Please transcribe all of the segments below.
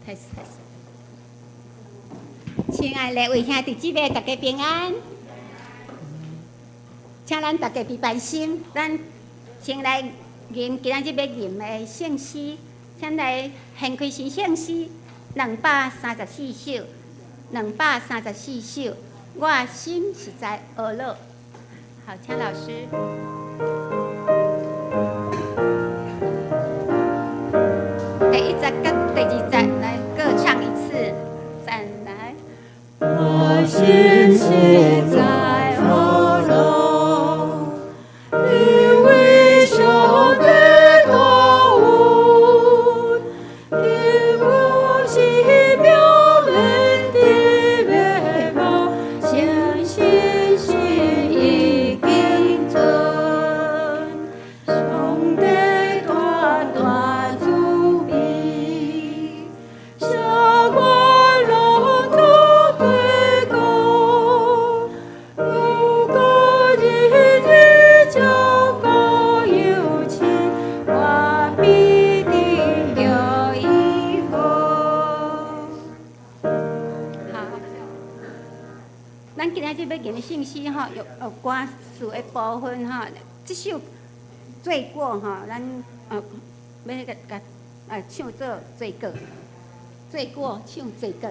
开始。亲爱的位兄弟姊妹，大家平安。请咱大家备办心，咱先来吟今仔日要吟的圣诗，请来献开新圣诗234首，234首。我心是在俄勒。好，请老师。第1节跟第2节来各唱一次，再来。我心是在俄勒，你微笑的动物，听我奇妙人的面貌，相信是已经真，上帝大大主比，下过路途对过，如果日子较高有情，我必定有以后。好，咱今仔日要吟的信息吼，有歌词的部分吼，这首罪过吼，咱要甲唱做罪过，罪过唱罪过。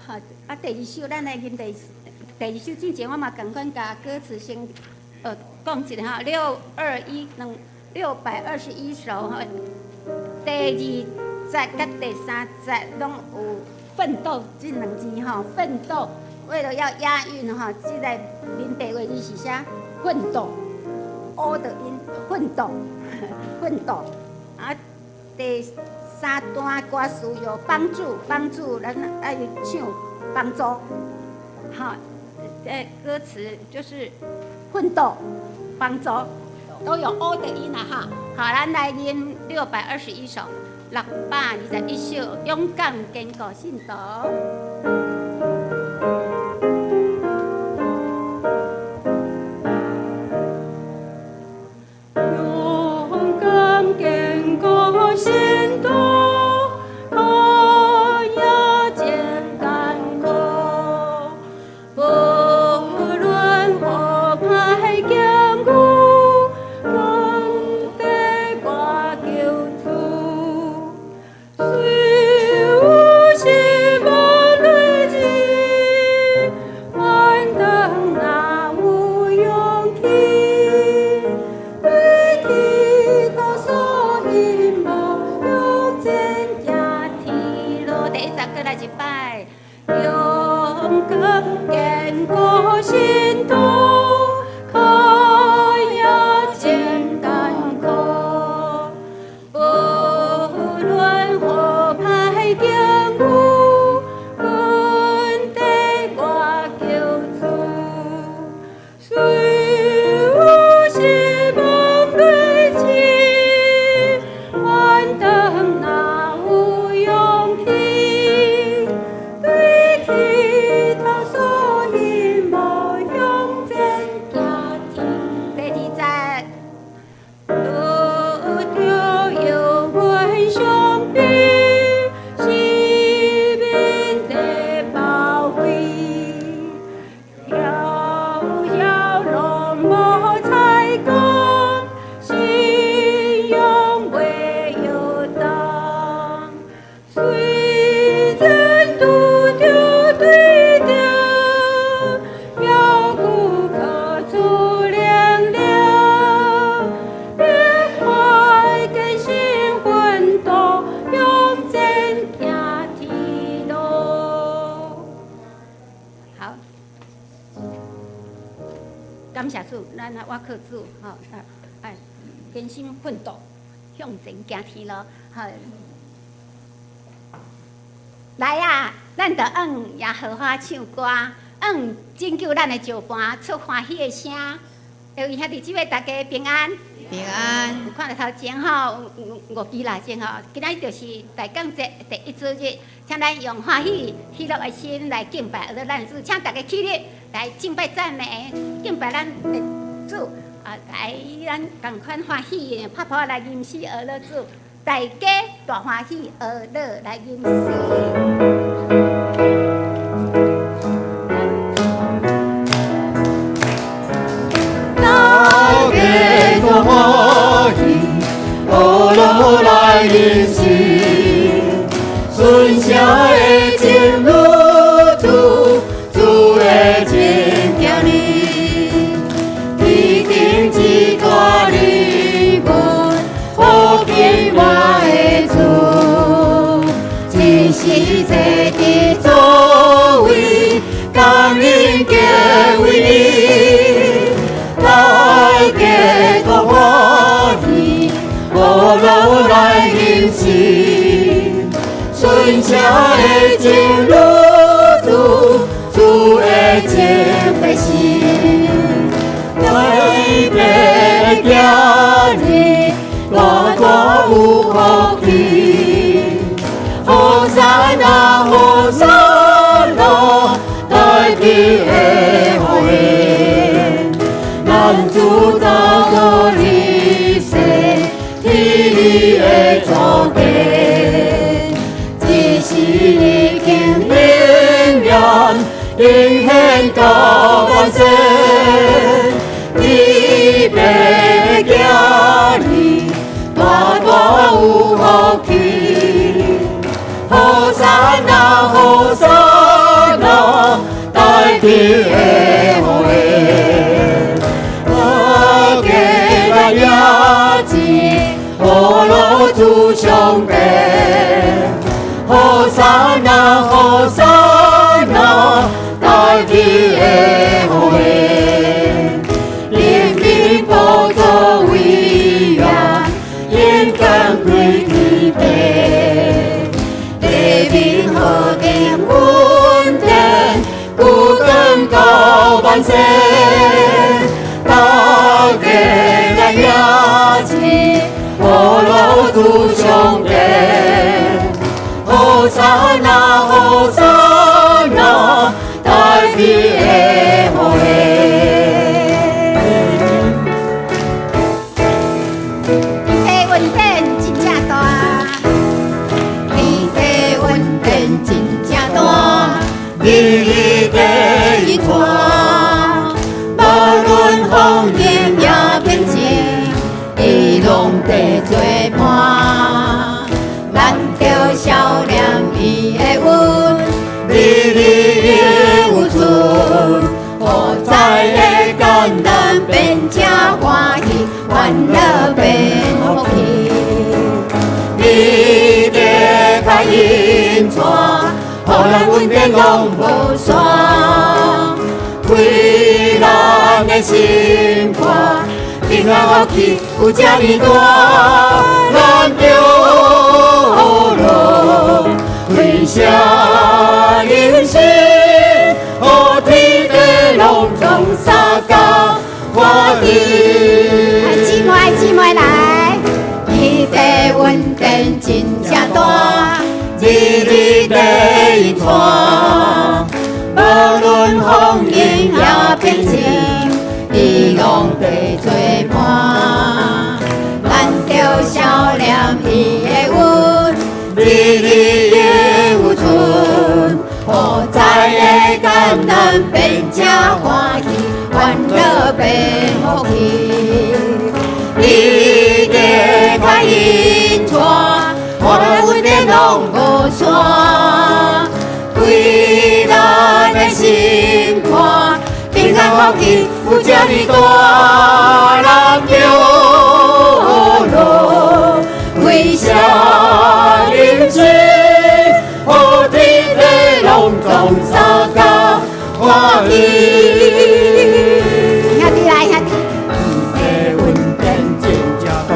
好，第2首咱来吟第2首之前，我嘛共款甲歌词先讲一下吼，621首吼，第2节甲第3节拢有奋斗这2字吼，奋斗。为了要押韵吼，即个临白话字是写奋斗，乌的音奋斗，奋斗。啊，第3段歌词有帮助，咱爱唱帮助。好，歌词就是奋斗、帮助，都有乌的音啦哈。好，咱来吟621首，621首，勇敢坚固信徒。勇敢坚固信徒，他也真艰苦，无论何派艰苦，仍得我救主。虽有失望累积，反等那有勇气。对天高所引导，勇健家天路。第1节过来一摆。勇敢坚固信徒，他也真艰苦，无论何派艰苦，仍得我救主。虽有失望累积，反等那有勇气。对天他所引导，勇健家庭。第2节。路条有关上帝，是命的保卫。遥遥龙无彩光，信仰未有当。虽然拄着对着，要顾客主亮亮，别快跟心奋斗，勇健行天路。好，感谢主，咱我靠主，吼，哎，艰辛奋斗，向前行天路，好。来啊，咱着也好好唱歌，拯救咱的石盘，出欢喜的声。各位兄弟姊妹，大家平安。平安。看到头前吼5期内前吼，今仔日就是大降节第1主日，请咱用欢喜、喜乐的心来敬拜俄勒咱主，请大家起立来敬拜赞美，敬拜咱的主。来咱共款欢喜，拍拍来吟诗俄勒主。大家大欢喜，乐乐来迎接。大家大欢喜，乐乐来迎接。春夏的情路途，主的情叫你，一定一大礼物，好给我的厝，一时坐伫座位，感恩嘅为你，大家大欢喜，乐乐来迎接。春夏的情路途，主的情要心，台北的今日，大大有福气。好山啊，好山啊，大地的福缘，咱主走过你世，天理的祖地。是你经灵验，应现到万世。你白家里，大大有福气。好山啊，好山啊，大地的福缘。大家来也是，好路主上帝。好山啊，好山啊，大地的福缘，人民保作为愿，应该归天地。地面和平稳定，古根高万世，大家来也是，好路主上帝。好山啊，好山啊，大地的福缘。天地稳定真正大，天地稳定真正大，日地一传，无论风雨也平静，伊拢地作伴。咱着笑脸伊的阮，日日有存，好在的简单变正欢喜，欢乐变福气。你的开引带，互咱稳定拢无散，为咱的心肝，平安福气有这么大，咱着。为啥人生，何天地拢总相共欢喜？姊妹来，天地稳定真正大，日日地传，无论风雨也平静，伊拢地作伴。咱着笑脸伊的阮，日日有存，好在的简单变正欢喜，欢乐变福气。你的开引带，互咱稳定拢无散，为咱的心肝，平安福气有这么大，咱着为啥人生，何天地拢总相共欢喜？兄弟来，兄弟。天地稳定真正大，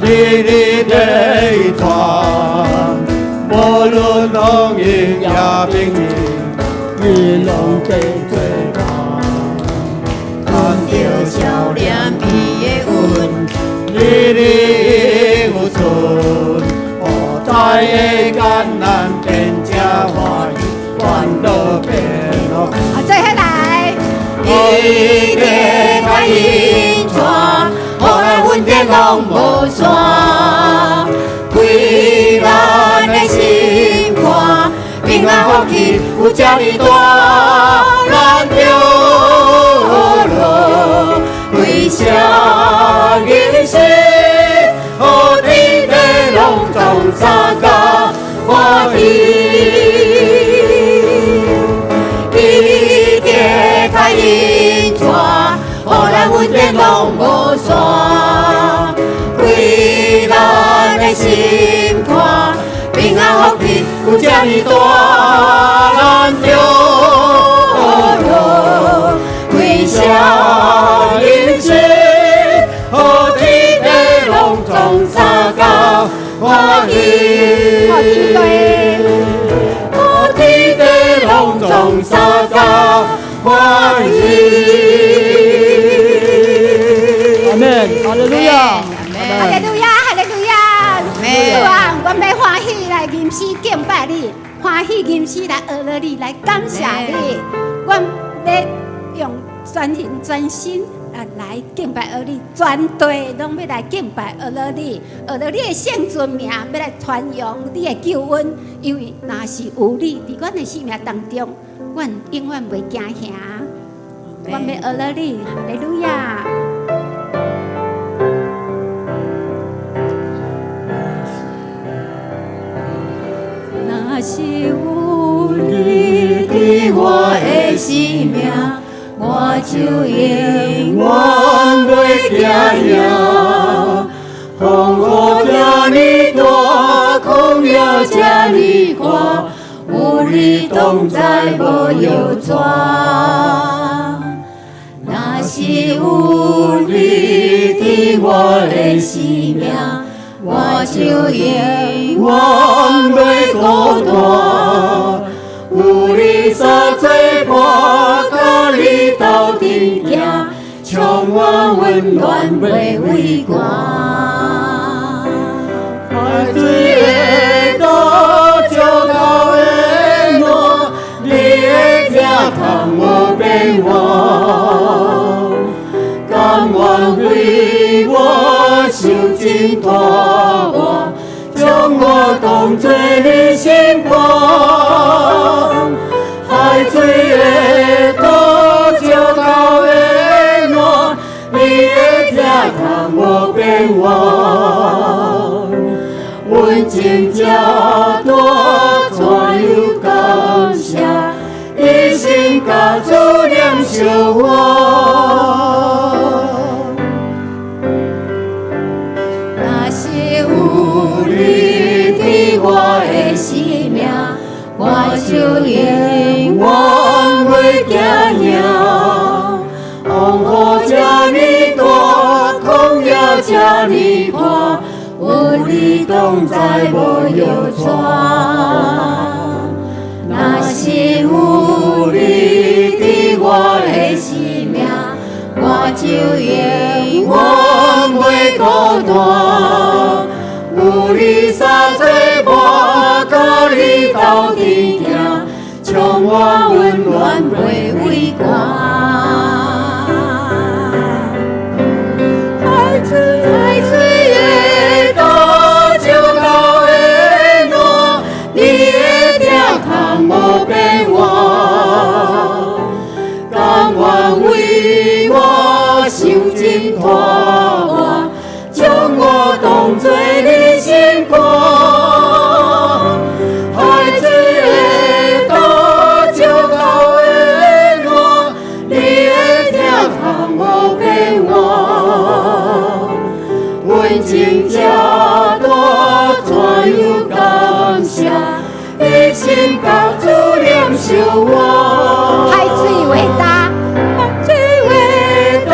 日日地传，无论风雨也平静，伊拢地作伴。咱着笑脸伊的阮，日日有存，好在的艰难变正欢喜，欢乐变福气。最后来，你的开引带，互咱稳定拢无散，福气有这呢大，咱着落为啥人生？何天地拢总三甲欢喜，一切开因带，互咱阮天拢无散，归咱的心肝。平安福气有这呢大，咱着落为啥人生？何天地拢总三甲欢喜，何天地拢总三甲欢喜。阿门，哈利路亚，哈利路亚，哈利路亚。主啊，我们要欢喜来吟诗敬拜你，欢喜吟诗来学了你，来感谢你。我要用全人全心来敬拜而你，全队拢要来敬拜而了你，学了你的圣尊名，要来传扬你的救恩。因为若是有你伫阮的生命当中，阮永远袂惊吓。我们要学了你，哈利路亚。若是有你伫我的生命，我就永远袂惊吓。风雨这呢大，空也这呢宽，有你同在无忧抓。若是有你伫我的生命，我就永远袂孤单。有你相做伴，甲你斗阵行，充满温暖袂畏寒。海水的倒，石头的烂，你的疼痛无变化。甘愿为我受尽拖磨，将我当作你心肝。海水的倒，石头的烂，你的疼痛无变化。阮情这大，怎有感谢？一心甲主念相我。我的生命，我就永远袂惊吓。风雨这呢大，空也这呢宽，有你同在无忧抓。若是有你伫我的生命，我就永远袂孤单。有你相做伴，甲你斗阵行，充满温暖袂畏寒。海水的倒，石头的烂，你的疼痛无变化。甘愿为我受尽拖磨，将我当作你心肝。海水的倒，石头的烂，你的疼痛无变化。阮情这大，怎有感谢？一心甲主念相我。海水为大，海水为大，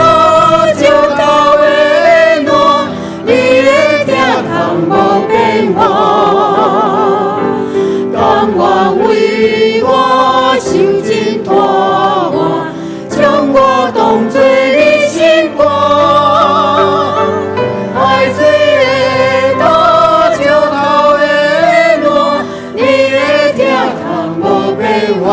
石头的烂，你的疼痛无变化。甘愿为我受尽拖磨，将我当作你心肝。海水的倒，石头的烂，你的疼痛无变化。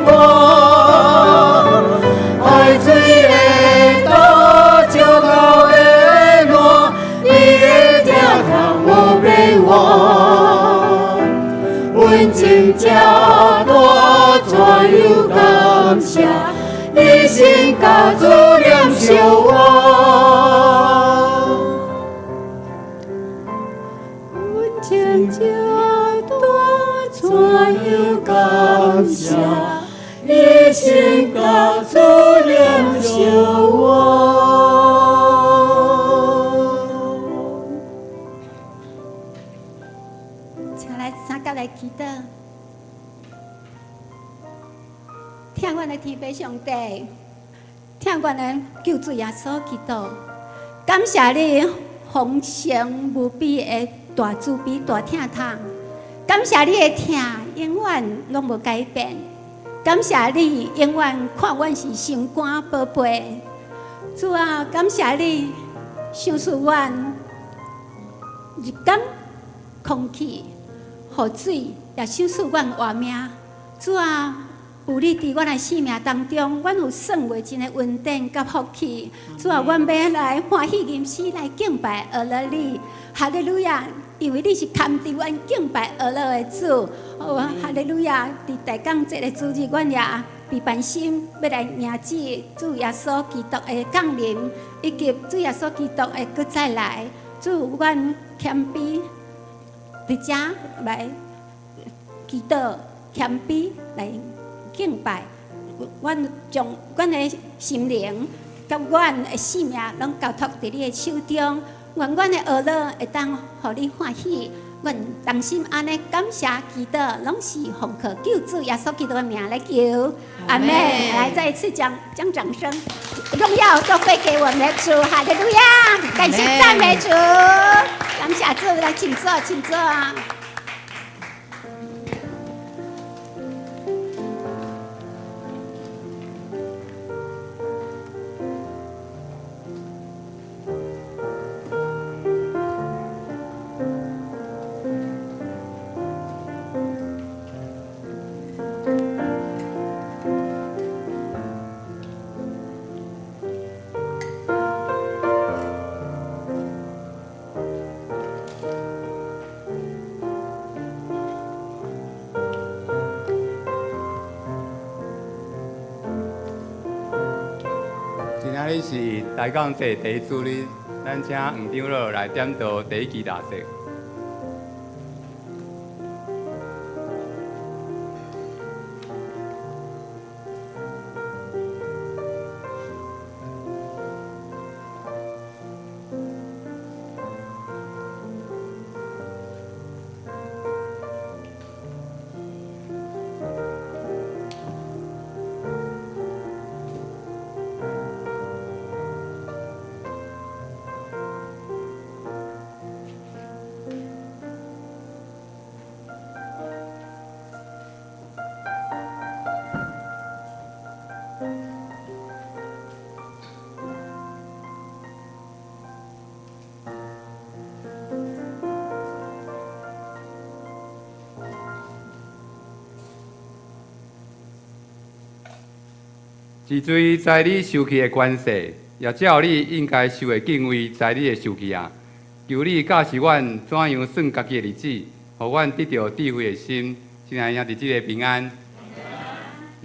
我，海水的岛，石头的岸，你的疼痛无变化。阮真正大，怎有感谢？你心甲主念惜我。阮真正大，怎有感谢？你心甲主念惜我。请来三角来祈祷，听阮的天父上帝，听阮的救主耶稣基督，感谢你丰盛无比的大慈悲、大疼痛，感谢你的疼永远拢无改变，感谢你永远看阮是心肝宝贝。主啊，感谢你赏赐阮日间空气。雨水也赏赐阮活命，主啊，有你伫阮的生命当中，阮有算袂尽的恩典甲福气。主啊，阮要来欢喜吟诗来敬拜阿拉你，哈利路亚！因为你是堪伫阮敬拜阿拉的主，哦，哈利路亚！伫大港这个主日，阮也备办心要来迎接主耶稣基督的降临，以及主耶稣基督的搁再来。主，阮谦卑。伫遮来祈祷、谦卑来敬拜，阮将阮的心灵甲阮的生命拢交托伫你的手中，愿阮的儿女会当互你欢喜。阮同心安尼感谢祈祷，拢是奉靠救主耶稣基督的名来求，阿门。来，再一次将掌声、荣耀都归给我们的主，哈利路亚！感谢赞美主，感谢主，来请坐，请坐。今仔日是大港节第一主日，咱请黄长老来点导第一期大节。是罪在你受气的关系，也照你应该受的敬畏，在你的受气啊！求你教示阮怎样算家己的日子，互阮得到智慧的心，真爱兄伫即个平安。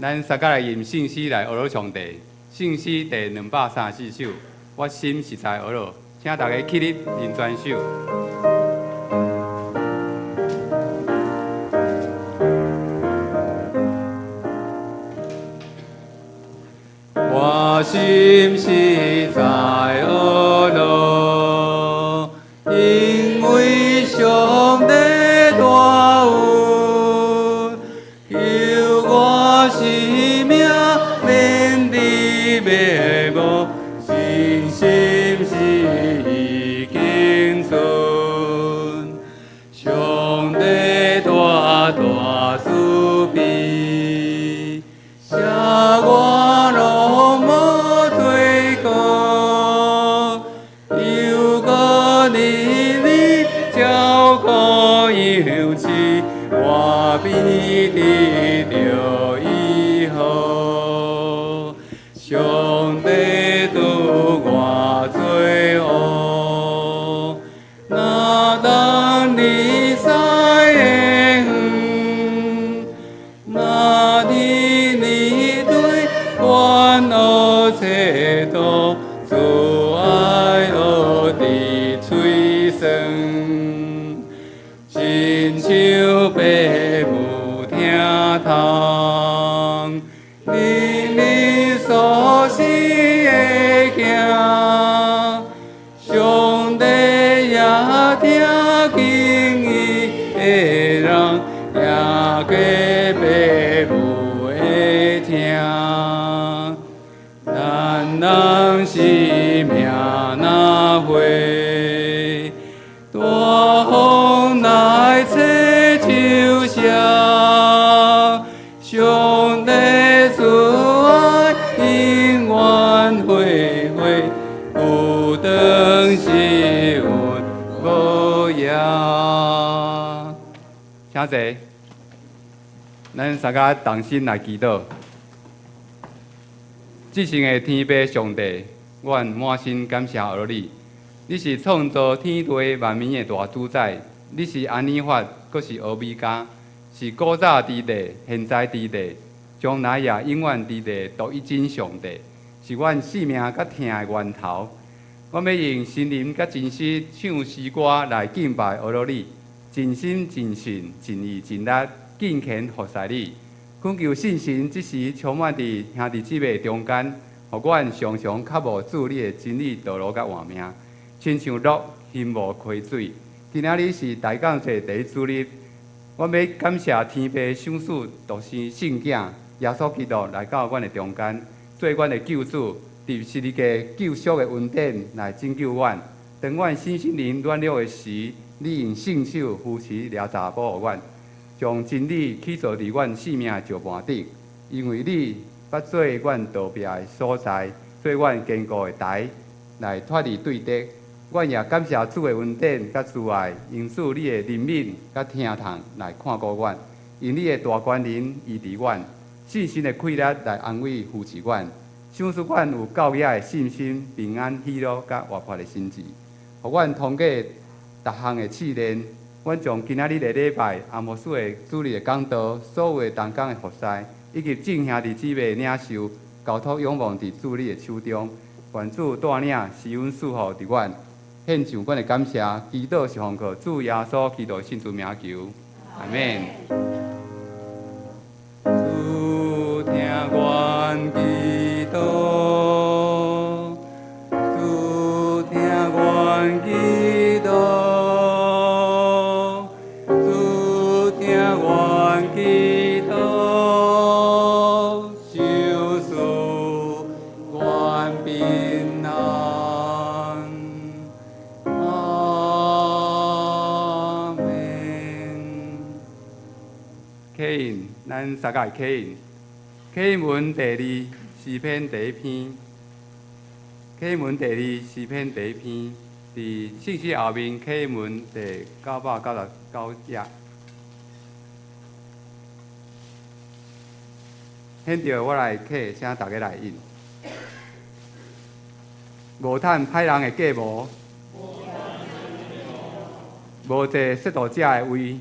咱三甲来吟圣诗来学罗上帝，圣诗第234首，我心实在学罗，请大家起立认全首。我心实在学罗，因为上帝大恩，求我生命免得灭亡，信心是已经存。上帝大大慈悲，写我。我必得到以后，当你在的那里你对关我切多，主爱我的吹声，亲像父母听痛。你所喜的行，上帝也听经意的人，也给父母的听。咱人是命那回，大风来吹秋声，上帝慈爱永远回回，不等是阮无恙。请坐，咱大家同心来祈祷。至圣的天父上帝，阮满心感谢而你。你是创造天地万民的大主宰，你是安尼法，阁是欧米伽，是古早之地、现在之地、将来也永远之地独一真上帝，是阮生命甲疼的源头。阮要用心灵甲真实唱诗歌来敬拜阿罗你，真心真性真意真力敬虔服侍你。恳求信心即时充满伫兄弟姊妹中间，互阮常常较无主你的真理道路甲活命，亲像鹿心无亏水。今仔日是大港节第一主日，我要感谢天父赏赐独生圣囝耶稣基督来到阮的中间，做阮的救主，伫十字架救赎的恩典来拯救阮。当阮身心灵软弱的时，你用圣手扶持掠查保护阮。将真理起造伫阮生命的石盘顶，因为你捌做阮逃避的所在，做阮坚固的台，来脱离对敌。阮也感谢主的恩典甲慈爱，因此你的怜悯甲疼痛来看顾阮，因你的大权能医治阮，信心的气力来安慰扶持阮，赏赐阮有教养的信心、平安、喜乐甲活泼的心智，互阮通过逐项的试炼。阮将今仔日的礼拜、阿摩斯的主日的讲道、所有的同工的服侍，以及众兄弟姊妹领受，交托仰望伫主你的手中，愿主带领施恩赐福伫阮，献上阮的感谢，祈祷是奉靠主耶稣基督圣主名求，阿免。主听阮祈祷，主听阮祈祷。咱三个起因，启文第二诗篇第一篇，启文第二诗篇第一篇，伫信息后面启文第999页。现着我来起，请大家来印。无趁歹人的计谋，无坐嫉妒者的位。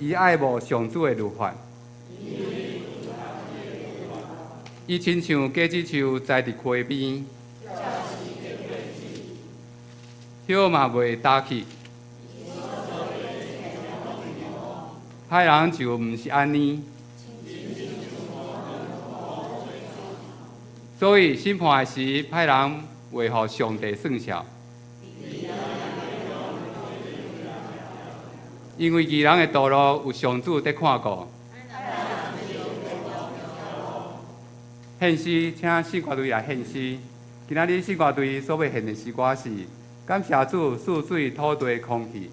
伊爱慕上主的律法，伊亲像果子树栽伫溪边，叶嘛袂焦去。歹人就毋是安尼，所以审判的时，歹人袂互上帝算数。因为义人的道路有上主在看顾。献诗，请四歌队来献诗。今仔日四歌队所要献的诗歌是：感谢主赐水、土地、空气。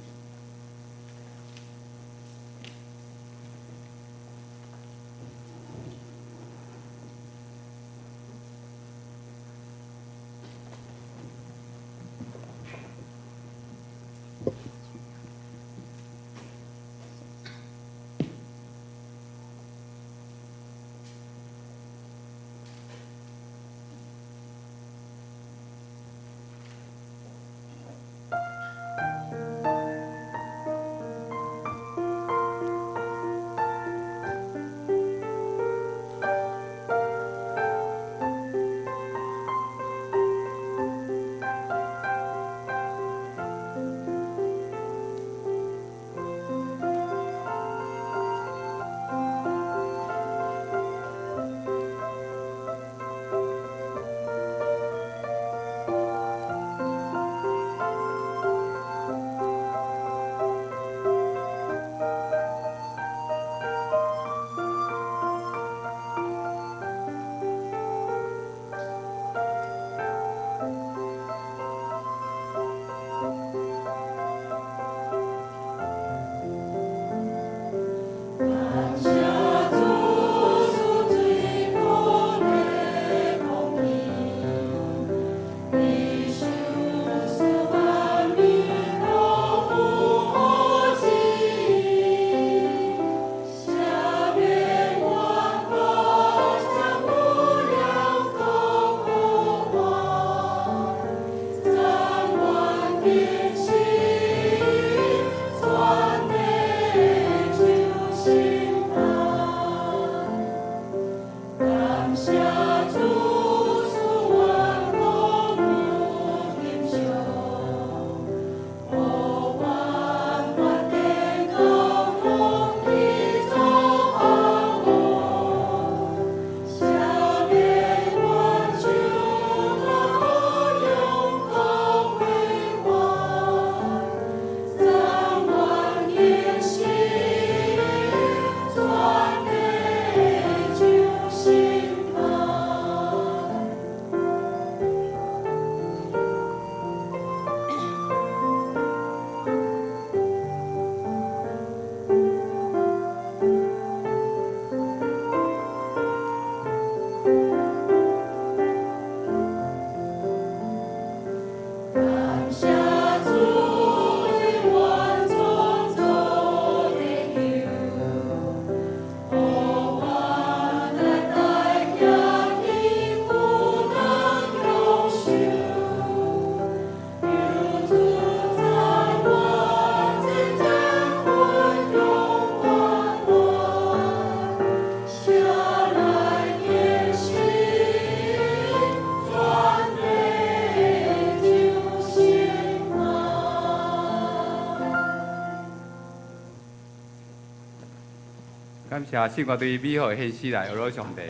感谢圣歌对美好的献诗来俄罗上帝，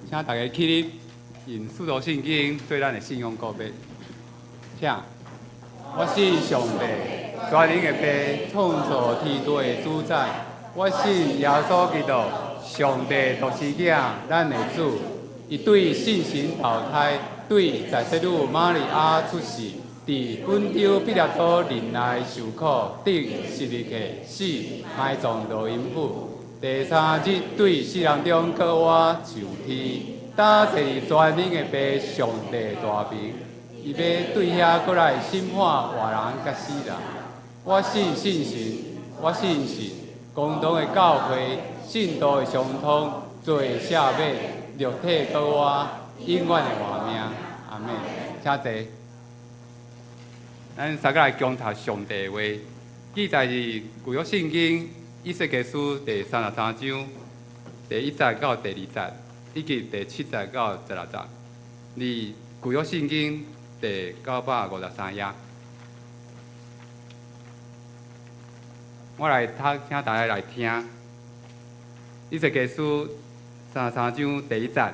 请大家起立，用使徒圣经对咱的信仰告别。请，我信上帝，全能的父，创造天地的主宰。我信耶稣基督，上帝独生子，咱的主。伊对信神投胎，对在世女玛利亚出世，伫本丢彼拉多任内受苦，顶十字架死，埋葬落阴府。第三日对死人中搁活上天，打坐全能的父上帝大名。伊要对遐过来审判活人甲死人。我信神，我信神，共同的教会，信道的相通，罪赦免，肉体搁活，永远的活命。阿门。请坐。咱三个来共读上帝的话，记载于旧约圣经以西结书第33章第1节到第2节，以及第7节到16节。而旧约圣经第953页，我来读，请大家来听。以西结书33章第1节，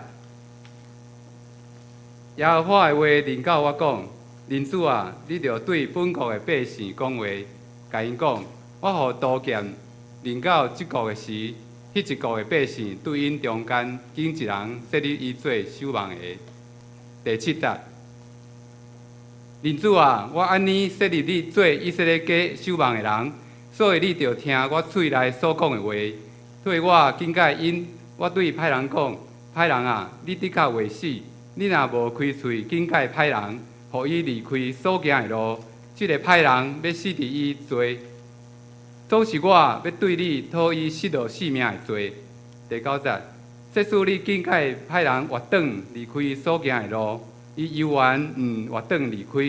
耶和华的话临到我讲。人主啊，你着对本国的百姓讲话，甲因讲：我予刀剑临到即国的时，迄一国的百姓对因中间拣一人设立伊做守望的。第7节，人主啊，我安尼设立你做以色列家守望的人，所以你着听我嘴内所讲的话，对我警戒因。我对歹人讲：歹人啊，你的确会死。你若无开喙警戒歹人，互伊离开所行的路，即个歹人要死伫伊罪，总是我要对你讨伊失落性命的罪。第9节，即使你警戒歹人活转离开所行的路，伊犹原活转离开，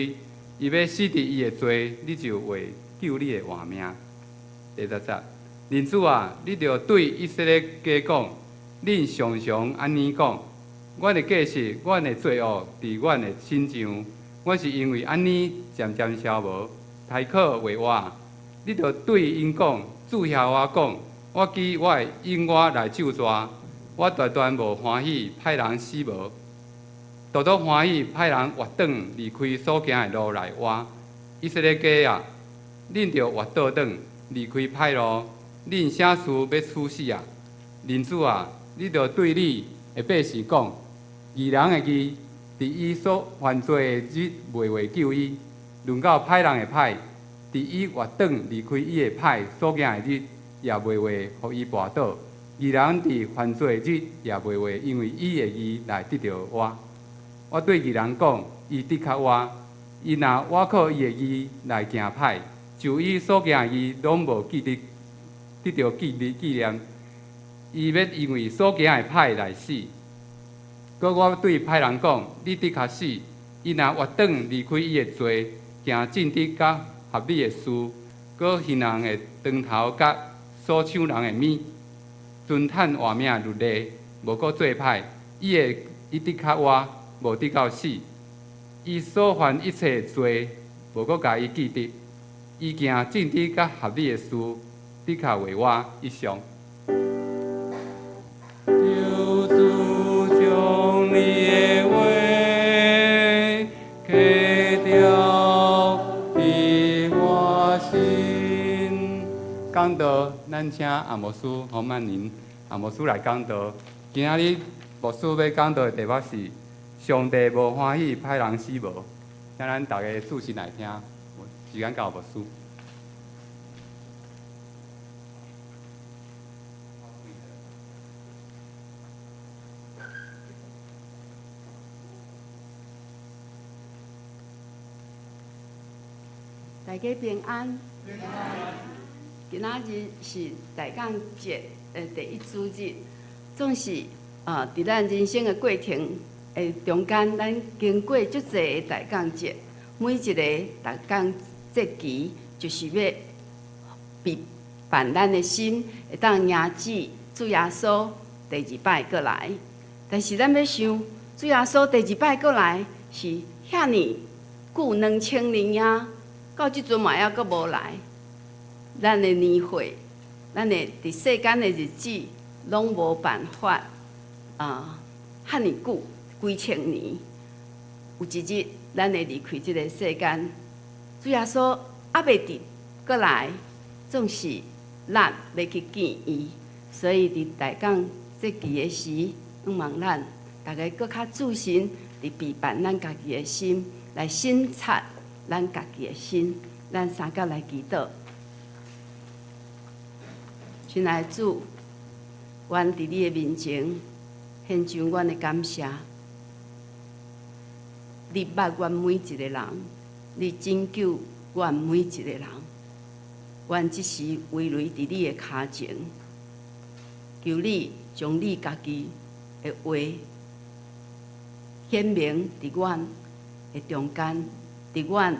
伊要死伫伊的罪，你就会救你的活命。第10节，人主啊，你着对以色列家讲，恁常常安尼讲，阮的过失，阮的罪恶伫阮的心上。我是因为安尼渐渐消无，开口话我，你着对因讲，主遐我讲，我记我的因我来咒詛，我断断无欢喜歹人死无，独独欢喜歹人活转离开所行的路来活。以色列家啊，恁着活倒转离开歹路，恁啥事要处死啊？人主啊，你着对你的百姓讲，义人的义。伫伊所犯罪的日，袂为救伊；论到歹人的歹，伫伊活转离开伊的歹所行的日，也袂为互伊跋倒。义人伫犯罪的日，也袂为因为伊的义来得到我。我对义人讲，伊的确活；伊若我靠伊的义来行歹，就伊所行的义拢无记得到纪念，伊要因为所行的歹来死。我对歹人讲，你的确死。伊若活转离开伊的罪，行正直甲合理的事，搁行人的长头甲所抢人的物，尊趁活命律例，无搁做歹，伊会一直较活，无直到死。伊所犯一切罪，无搁甲伊记得。伊行正直甲合理的事，直较为活以上。救主将你的话刻掉伫我心。讲道，咱请阿牧师侯曼宁阿牧师来讲道。今仔日牧师要讲道的题目是“上帝无欢喜歹人死无”，请咱大家注心来听。时间到，牧师。大家平安。今仔日是大降节的第一主日，总是伫咱人生的过程的中间，咱经过足侪的大降节，每一个大降节期就是要备办咱的心，会当迎接主耶稣第二摆过来。但是咱要想，主耶稣第二摆过来是遐尼久2000年呀。到即阵嘛，还阁无来，咱的年岁，咱的伫世间的日子，拢无办法遐尼久，几千年，有一日咱会离开即个世间，主耶稣还袂伫过来，总是咱要去见伊，所以伫大降节期的时，望咱大家搁较注心伫备办咱家己的心，来审察。咱家己的心，咱三角来祈祷。亲爱的主，阮伫你的面前献上阮的感谢。你捌阮每一个人，你拯救阮每一个人。阮即时围累伫你的脚前，求你将你家己的话显明伫阮的中间。伫阮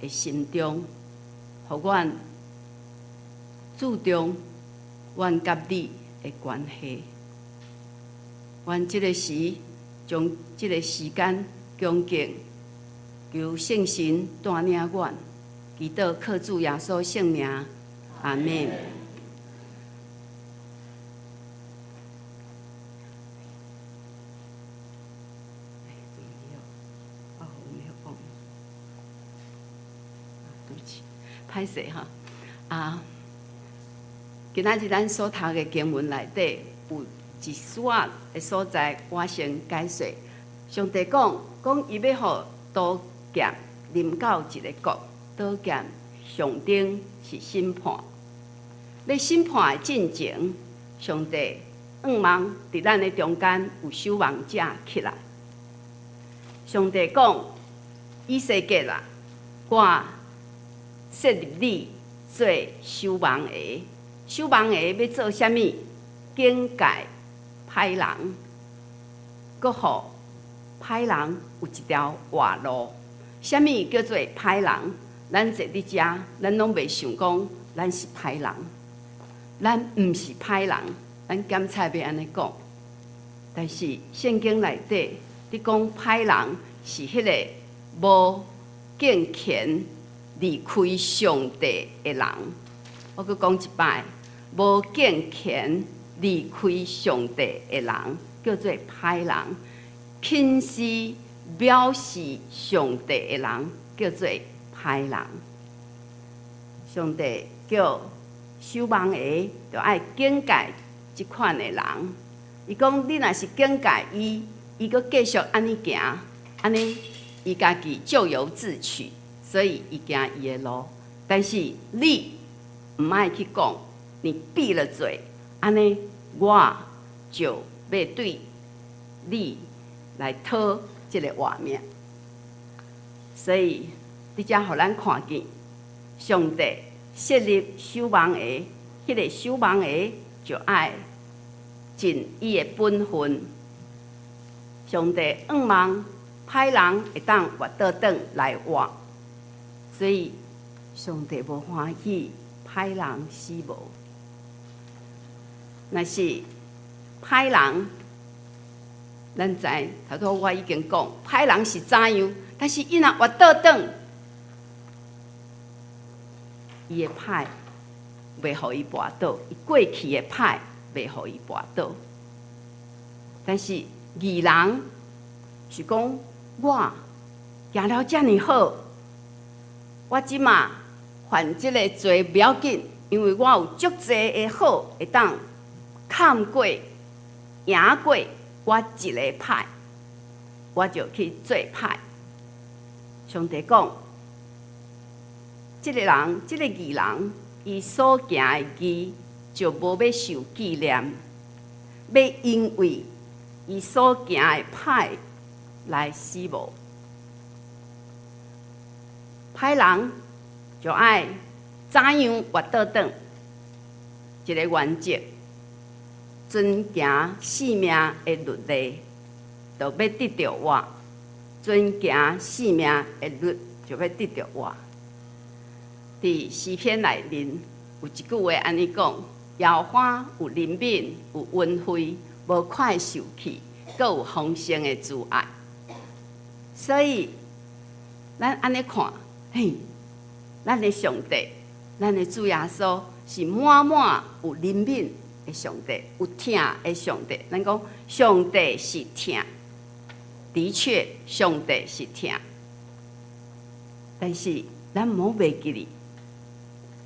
的心中，互阮注重阮甲你的关系。阮即个时，将即个时间恭敬，求圣神带领阮，祈祷靠主耶稣圣名，阿门。歹势哈今仔日咱所读的经文内底有一撮的所在，我先解说。上帝讲伊要互刀剑临到一个国，刀剑上顶是审判。咧审判的进前，上帝望伫咱的中间有守望者起来。上帝讲：以色列啦，我设立你做守望的，守望的要做啥物？警戒歹人，搁互歹人有一条活路。啥物叫做歹人？咱坐伫遮，咱拢袂想讲咱是歹人，咱毋是歹人，咱检察要安尼讲。但是圣经内底，你讲歹人是迄个无敬虔。离开上帝的人，我阁讲一摆，无敬虔离开上帝的人，叫做歹人；轻视藐视上帝的人，叫做歹人。上帝叫守望的，就爱警戒即款的人。伊讲，你若是警戒伊，伊阁继续安尼行，安尼伊家己咎由自取。所以，伊行伊的路，但是你唔爱去讲，你闭了嘴，安尼我就要对你来讨这个画面。所以，你才互咱看见，上帝设立守望的，迄个守望的就爱尽伊的本分。上帝望歹人会当活倒转来活。所以上帝无欢喜歹人死无。若是歹人，咱知头拄我已经讲，歹人是怎样，但是伊若活倒转，伊的歹袂互伊跋倒，伊过去的歹袂互伊跋倒。但是义人是讲，我行了遮尔好，我即马犯即个罪不要紧，因为我有足济的好会当看过、赢过我一个歹，我就去做歹。上帝讲，即个人，即个义人，伊所行的义就无要受纪念，要因为伊所行的歹来死无。歹人就爱怎样活倒转，一个原则，遵行性命的律例，就要得到我；遵行性命的律，就要得到我。伫诗篇内面有一句话安尼讲：摇花有灵敏，有温惠，无快受气，阁有丰盛的慈爱。所以，咱安尼看，嘿，咱的上帝，咱的主耶稣是满满有灵敏的上帝，有疼的上帝。咱讲上帝是疼，的确上帝是疼，但是咱唔好忘记哩，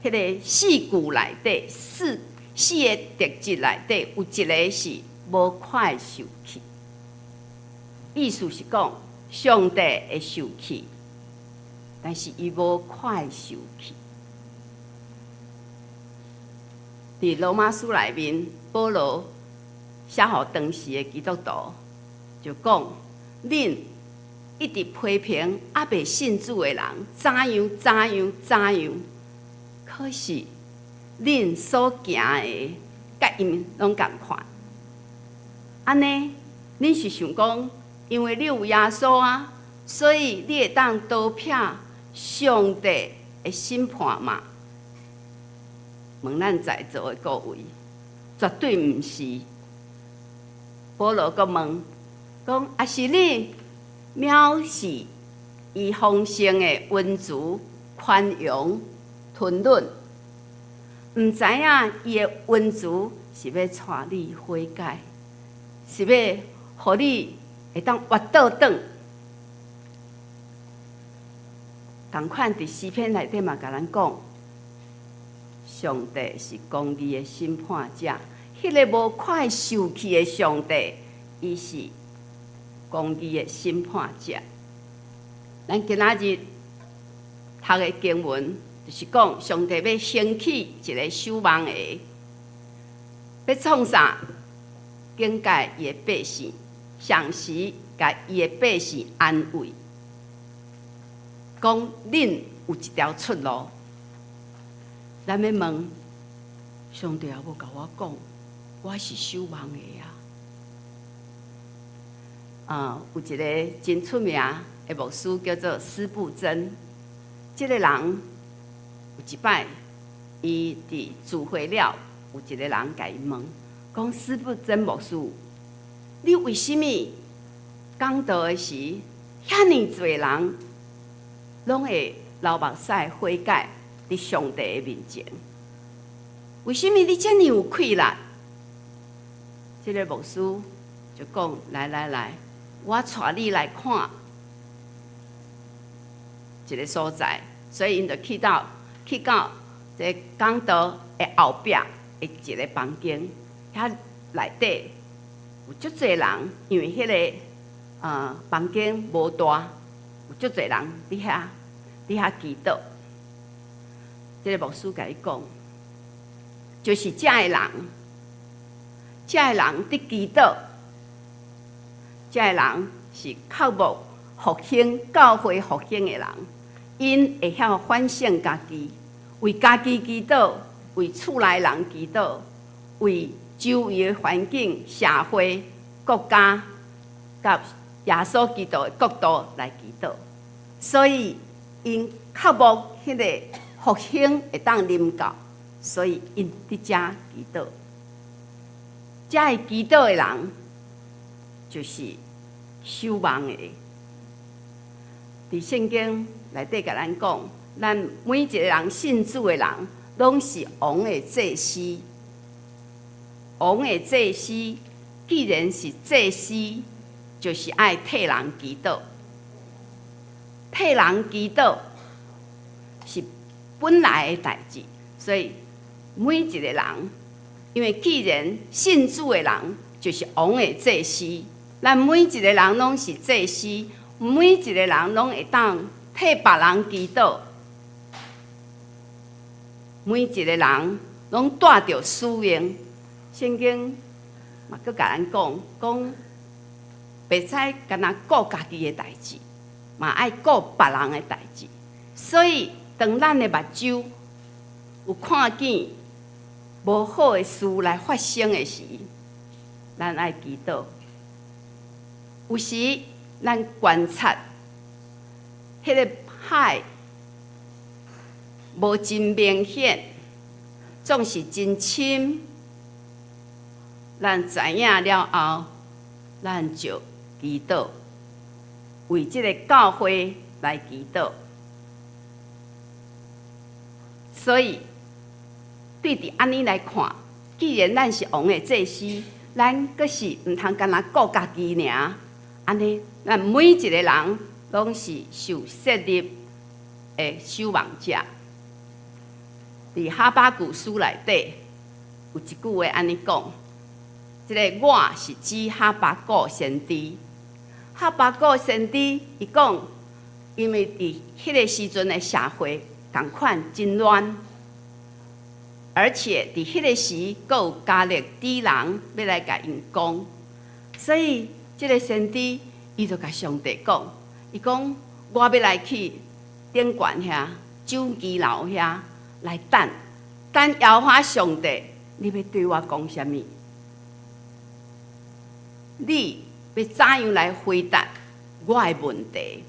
迄个四句内底，四个特质内底有一个是无快受气，意思是讲上帝会受气，但是伊无快受气。伫罗马书内面，保罗写予当时的基督徒，就讲：恁一直批评还未信主的人，怎样，可是恁所行的，甲因拢共款。安尼，恁是想讲，因为你有耶稣啊，所以你会当逃避上帝的审判嘛？问咱在座的各位，绝对毋是。保罗阁问讲：啊，是你藐视伊丰盛的温慈、宽容、吞忍，毋知影伊的温慈是要带你悔改，是要互你会当活倒转。同款伫诗篇内底嘛，甲咱讲，上帝是公义的审判者，迄个无快受气的上帝，伊是公义的审判者。咱今仔日读的经文，就是讲上帝要兴起一个守望的，要创啥？警戒伊的百姓，上时甲伊的百姓安慰，讲恁有一条出路。咱要问上帝也无甲我讲，我是守望的啊。有一个真出名的牧师叫做司布真，这个人有一摆，伊伫聚会了，有一个人甲伊问，讲司布真牧师，你为什么讲道的时，遐尼侪人拢会流目屎悔改？伫上帝的面前，为什么你这么有气力？这个牧师就讲：来，我带你来看一个所在。所以因就去到这讲道的后壁的一个房间，遐内底有足侪人，因为迄个房间无大，有足侪人伫遐祈祷。这个牧师甲伊讲，就是这个人伫祈祷，这个人是靠无复兴教会复兴的人，因会晓反省家己，为家己祈祷，为厝内人祈祷，为周围的环境、社会、国家，甲耶稣基督的国度来祈祷，所以因靠无迄个复兴会当临到，所以因伫遮祈祷。遮会祈祷的人，就是守望的。伫圣经内底甲咱讲，咱每一个人信主的人，拢是王的祭司。王的祭司，既然是祭司，就是爱替人祈祷。替人祈祷是本来的代志，所以每一个人，因为既然信主的人就是王的祭司，咱每一个人拢是祭司，每一个人拢会当替别人祈祷，每一个人拢带着使命。圣经嘛，佮甲咱讲，袂使干那顾家己的代志，嘛爱顾别人的代志。所以，当咱的目睭有看见无好的事来发生的时，咱爱祈祷。有时咱观察迄个歹无真明显，总是真深。咱知影了后，咱就祈祷，为这个教会来祈祷。所以，对伫安尼来看，既然咱是王的祭司，咱阁是毋通干那顾家己尔。安尼，咱每一个人拢是受设立的守望者。伫哈巴谷书内底有一句话安尼讲。这个我是指哈巴谷先知。哈巴谷先知伊讲，因为伫迄个时阵的社会共款真乱，而且伫迄个时，阁有加勒底人要来甲因讲，所以这个先知伊就甲上帝讲，伊讲我要来去顶悬遐酒旗楼遐来等耶和华上帝，你要对我讲啥物？你要怎样来回答我的问题？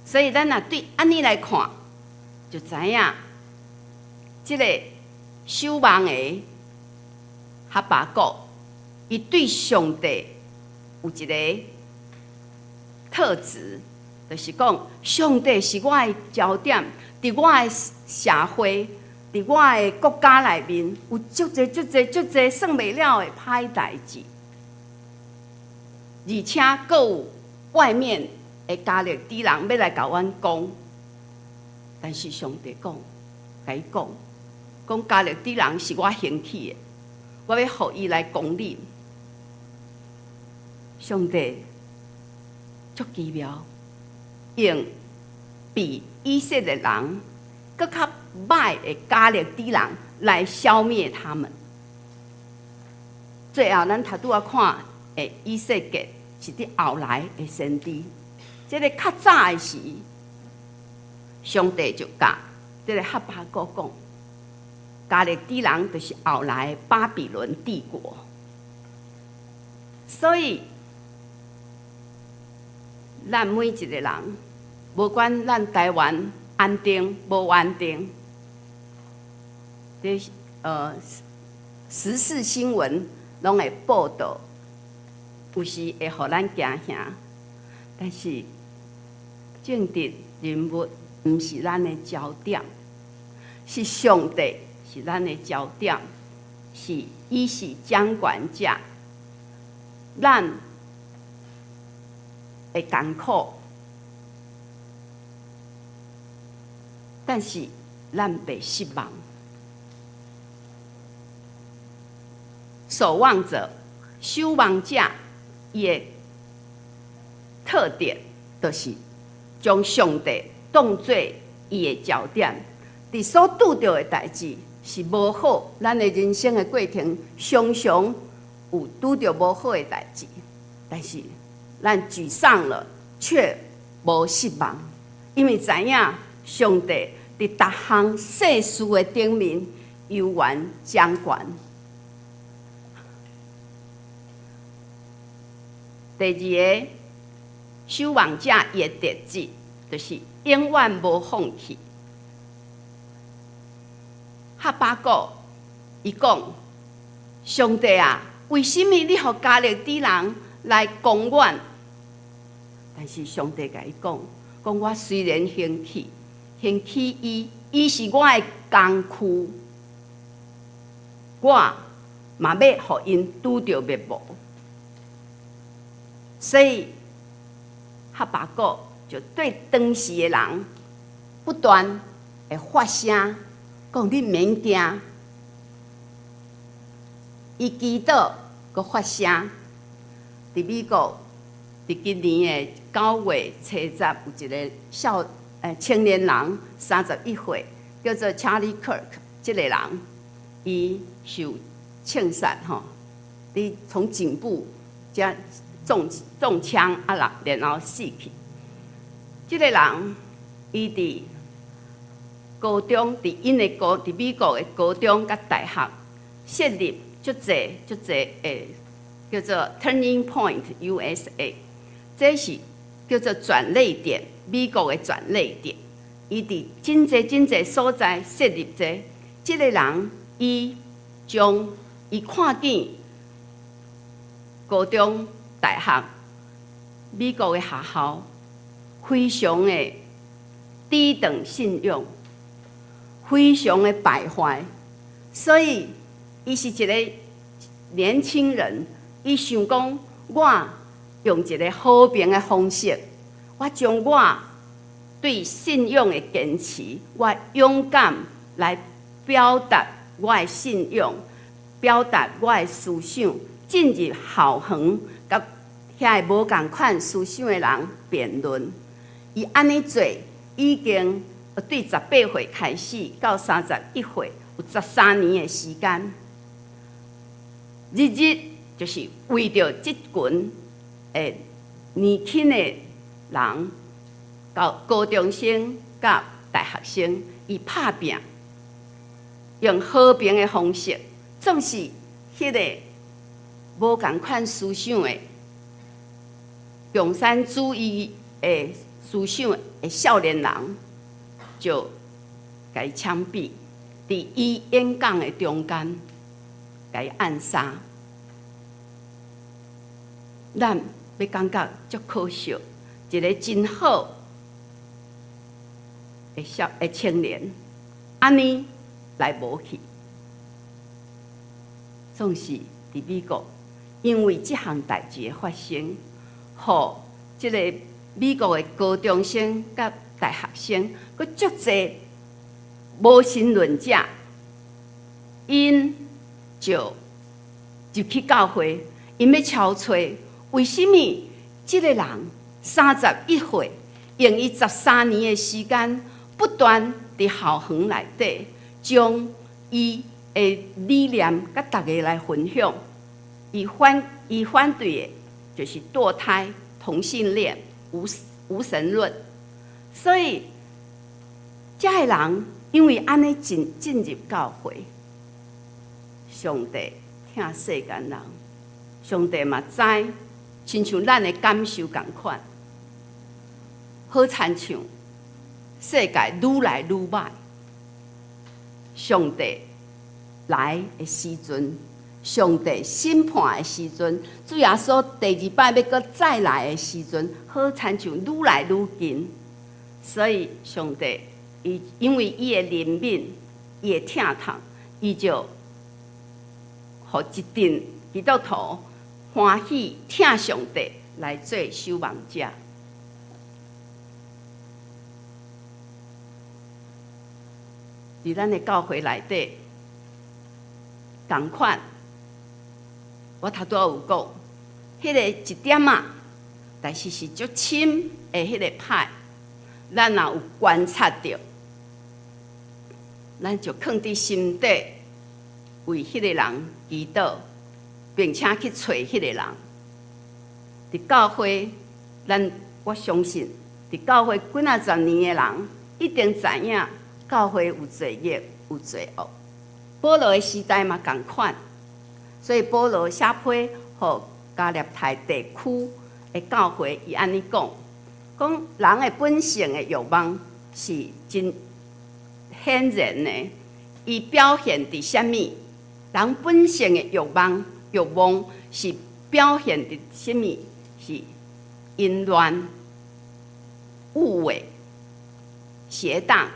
所以咱若对安尼来看，就知影即个守望的哈巴谷，伊对上帝有一个特质，就是讲上帝是我的焦点，伫我的社会，伫我的国家内面，有足侪算袂了的歹代志。而且阁有外面的加勒底人要来甲阮讲，但是上帝讲，甲伊讲加勒底人是我兴起的，我要互伊来攻你。上帝足奇妙，用比以色列人搁较歹的加勒底人来消灭他们。最后，咱头拄仔看。以色列是伫后来的先知，这个较早的时，上帝就甲这个哈巴谷讲，加勒底人就是后来的巴比伦帝国，所以咱每一个人，无管咱台湾安定无安定，这时事新闻拢会报道。有时会互咱惊吓，但是政治人物毋是咱的焦点，是上帝是咱的焦点，伊是掌权者，咱会艰苦，但是咱袂失望。守望者、守望者。伊的特点就是将上帝当作伊的焦点，伫所拄到的代志是无好，咱的人生的过程常常有拄到无好的代志，但是咱沮丧了，却无失望，因为知影上帝伫逐项世事的顶面悠然掌权。第二个守望者伊的特质，就是永远无放弃。哈巴谷伊讲：上帝啊，为什么你互加勒底人来攻阮？但是上帝甲伊讲：我虽然兴起伊是我的工具，我嘛要互因拄着灭亡。所以哈巴谷就对当时的人不断的发声，讲你免惊。伊祈祷，佮发声。伫美国，伫今年的9月初10，有一个青年人，31岁，叫做 Charlie Kirk。这个人，伊受枪杀吼，你从颈部加中枪啊，然后死去。这个人，伊伫高中，伫美国的高中甲大学设立足侪诶，叫做 Turning Point USA， 这是叫做转捩点，美国的转捩点。伊伫真侪所在设立这个人，伊将伊看见高中、大学、美国的学校非常的低等信用，非常的败坏，所以伊是一个年轻人。伊想讲，我用一个和平的方式，我将我对信仰的坚持，我勇敢来表达我的信仰，表达我的思想，进入校园，甲遐个无共款思想的人辩论。伊安尼做，已经对18岁开始到31岁，有13年的时间，日日就是为着这群年轻的人，到高中生、甲大学生，伊拍拼，用和平的方式，总是迄个无共款思想的共产主义的思想的少年人，就甲伊枪毙，伫伊演讲的中间，甲伊暗杀。咱要感觉足可惜，一个真好的青年，安尼来无去。总是伫美国，因为这项代志的发生，互即个美国的高中生甲大学生，佮足侪无神论者，因就去教会，因要敲吹。为什么这个人31岁，用伊13年的时间，不断伫校园内底，将伊的理念甲大家来分享？伊反对的就是堕胎、同性恋、无神论。所以，这个人因为安尼进入教会，上帝疼世间人，上帝嘛知。亲像咱的感受同款，好亲像世界愈来愈歹。上帝来的时阵，上帝审判的时阵，主耶稣第2摆要搁再来的时阵，好亲像愈来愈近。所以上帝因为伊的怜悯，伊的疼痛，伊就互一群基督徒。欢喜听上帝来做守望者，伫咱的教会内底，同款，我头拄有讲，迄个一点啊，但是是足深的迄个派，咱若有观察到，咱就放伫心底，为迄个人祈祷。并且去找迄个人。伫教会，我相信，伫教会几啊十年的人，一定知影教会有罪孽，有罪恶。保罗的时代嘛同款，所以保罗写批互加勒泰地区的教会，伊安尼讲，讲人的本性的欲望是真显然的，伊表现伫啥物？人本性的欲望是表现伫啥物？是淫乱、污秽、邪荡、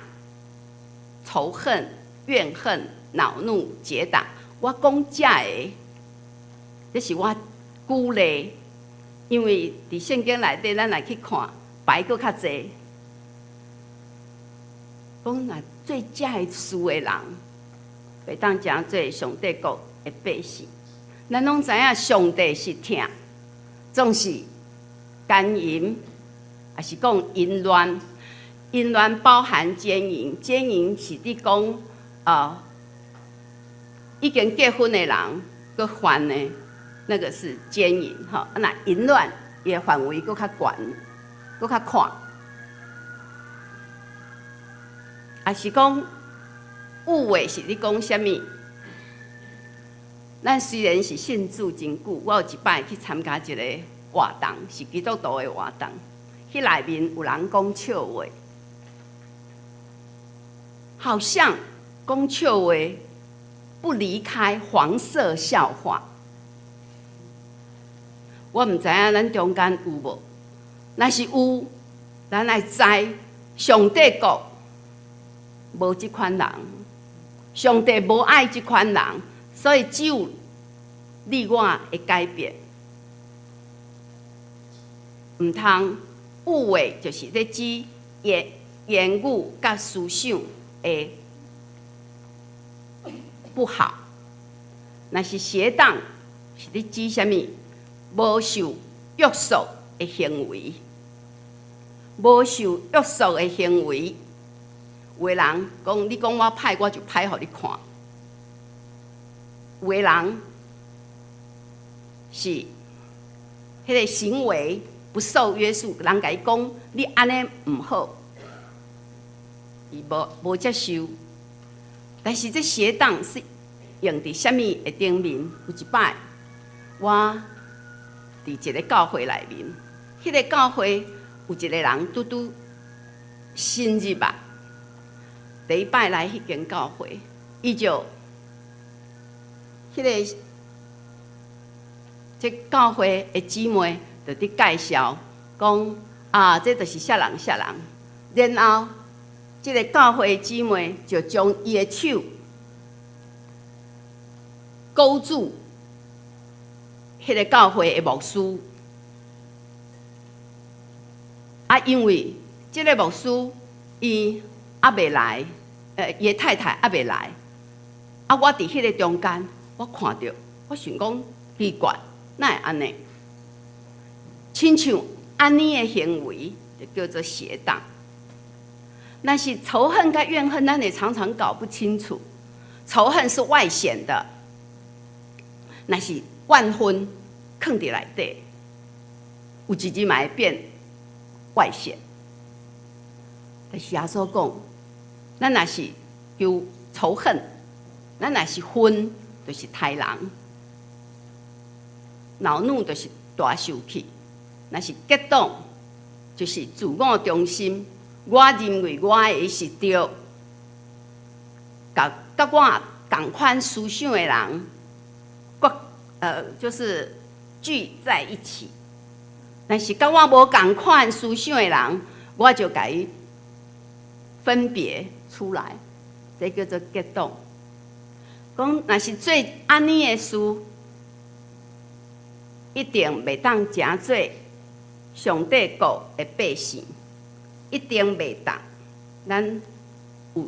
仇恨、怨恨、恼怒、结党。我讲这个，这是我鼓励，因为伫圣经内底，咱来去看，排搁较济。讲若做这个事的人，袂当诚做上帝国的百姓。咱拢知影上帝是疼，总是奸淫，也是讲淫乱。淫乱包含奸淫，奸淫是伫讲已经结婚的人搁犯的，那个是奸淫哈。那淫乱伊的范围搁较悬，搁较宽。也是讲污秽是咧讲啥物？咱虽然是信主真久，我有一摆去参加一个活动，是基督徒的活动，迄内面有人讲笑话，好像讲笑话不离开黄色笑话。我毋知影咱中间有无？若是有，咱来知上帝国无即款人，上帝无爱即款人，所以只有你我会改变。毋通污秽，就是咧指言语甲思想的不好。若是邪党，是咧指啥物？无受约束的行为，无受约束的行为。有的人讲，你讲我歹，我就歹互你看。有的人是迄个行为不受约束，人甲伊讲你安尼毋好，伊无接受。但是这邪党是用伫啥物的顶面？有一摆，我伫一个教会内面，迄个教会有一个人拄拄新入啊。第一摆来迄间教会，伊就这教会的姊妹就伫介绍讲这就是啥人啥人。然后，这个教会的姊妹就将伊的手勾住迄个教会的牧师，因为这个牧师伊还未来，伊的太太还未来，我伫迄个中间，我看到，我想讲奇怪，哪会安尼？亲像安尼的行为，就叫做邪党。但是仇恨跟怨恨，咱也常常搞不清楚。仇恨是外显的，那是怨恨藏伫内底，有一日嘛会变外显。但是耶稣讲，咱若是有仇恨，咱若是恨，就是杀人；恼怒就是大生气；若是激动，就是自我中心。我认为我的是对，甲我同款思想的人，就是聚在一起。但是甲我无同款思想的人，我就甲伊分别出来，这叫做激动。讲若是做安尼的事，一定袂当诚做上帝国的百姓。一定袂当，咱有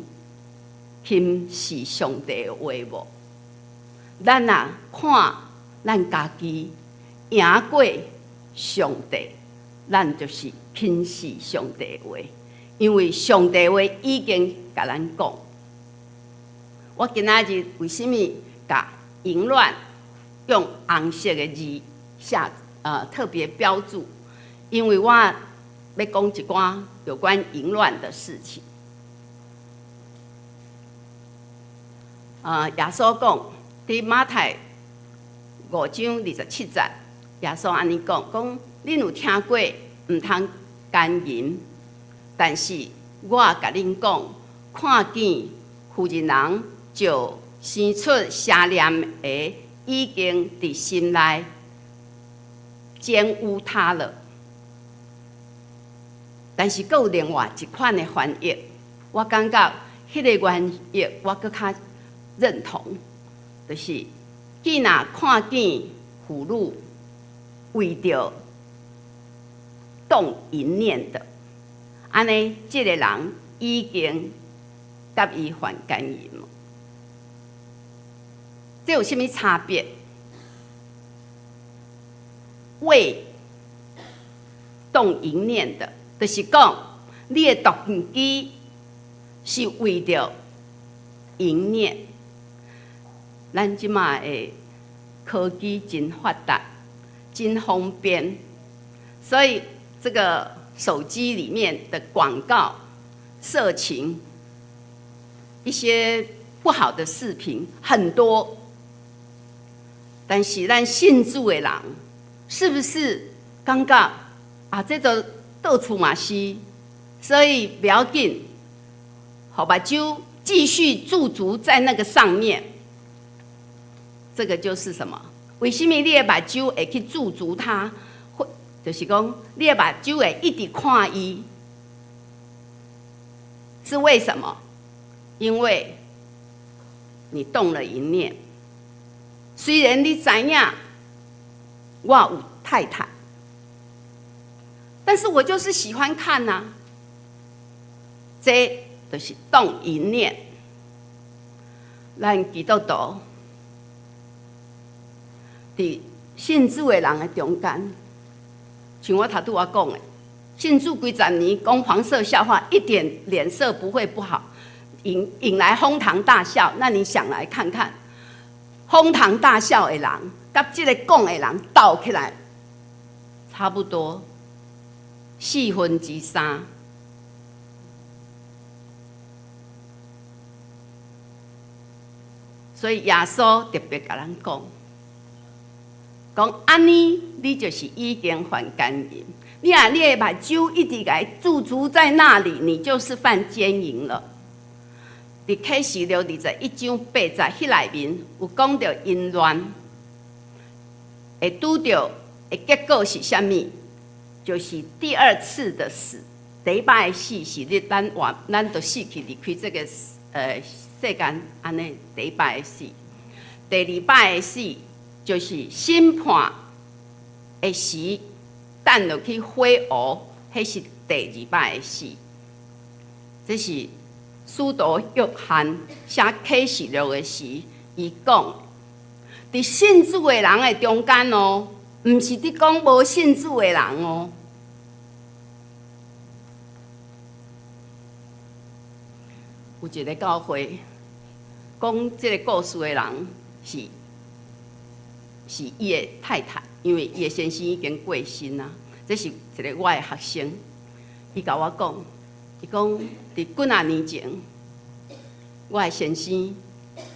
轻视上帝的话无？咱看咱家己赢过上帝，咱就是轻视上帝的话，因为上帝的话已经甲咱讲。我今仔日为什么甲淫乱用红色的字写特别标注？因为我要讲一寡有关淫乱的事情。耶稣讲，伫马太5章27节，耶稣安尼讲：恁有听过，毋通奸淫，但是我甲恁讲，看见妇人人就生出邪念的，已经伫心内玷污他了。但是，佫有另外一款的翻译，我感觉迄个原译我佫较认同，就是既若看见妇女为着动淫念的，安尼即个人已经甲伊犯奸淫了。这有啥物差别？为动淫念的，就是讲你的动机是为着淫念。咱即马的科技真发达，真方便，所以这个手机里面的广告、色情、一些不好的视频很多。但是咱信主的人，是不是感觉啊？这个到处嘛是，所以不要紧，好吧，就继续驻足在那个上面。这个就是什么？为什么你的目睭会去驻足它？就是讲，你的目睭会一直看伊，是为什么？因为你动了淫念。虽然你知影我有太太，但是我就是喜欢看呐、这就是动淫念。咱基督徒伫信主的人的中间，像我头拄仔讲的，信主几十年，讲黄色笑话，一点脸色不会不好，引来哄堂大笑。那你想来看看？哄堂大笑的人，甲这个讲的人斗起来，差不多3/4。所以耶稣特别甲咱讲安尼，你就是已经犯奸淫。你的目睭一直来驻足在那里，你就是犯奸淫了。伫启示录21章8节迄内面有讲到淫乱，会拄到的结果是啥物？就是第二次的死。第一摆的死是咱都死去离开这个世间，安尼第一摆的死。第二摆的死就是审判的时，等落去火湖，迄是第二摆的死。这是使徒约翰写启示录的时，伊讲，伫信主的人的中间哦，毋是伫讲无信主的人哦。有一个教会讲这个故事的人是伊的太太，因为伊的先生已经过身啊。这是一个我的学生，伊甲我讲。伊讲，伫几啊年前，我的先生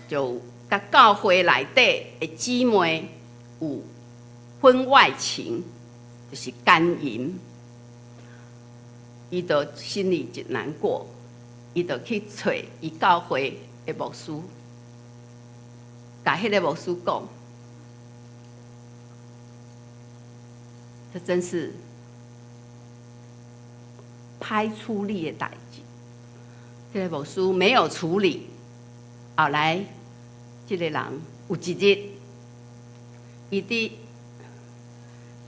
就甲教会内底的姊妹有婚外情，就是奸淫。伊就心里真难过，伊就去找伊教会的牧师，甲迄个牧师讲，这真是歹处理的代志，这个牧师没有处理，后来这个人有一日，伊伫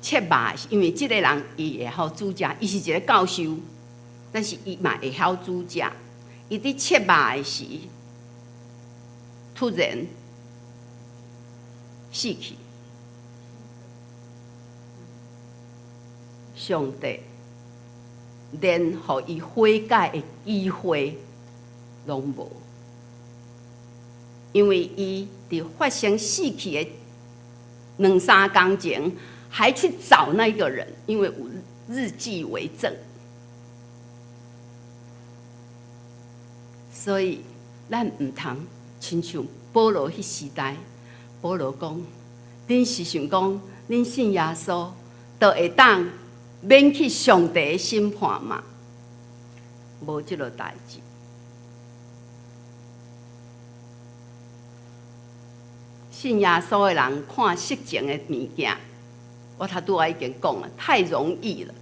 切肉，因为这个人伊会晓煮食，伊是一个教授，但是伊嘛会晓煮食。伊伫切肉的时，突然死去，上帝连互伊悔改的机会拢无，因为伊伫发生死去的2-3天前，还去找那个人，因为有日记为证。所以咱毋通亲像保罗迄时代，保罗讲：恁是想讲恁信耶稣，就会当免去上帝的审判嘛？无即落代志。信耶稣的人看色情的物件，我头拄仔已经讲了，太容易了。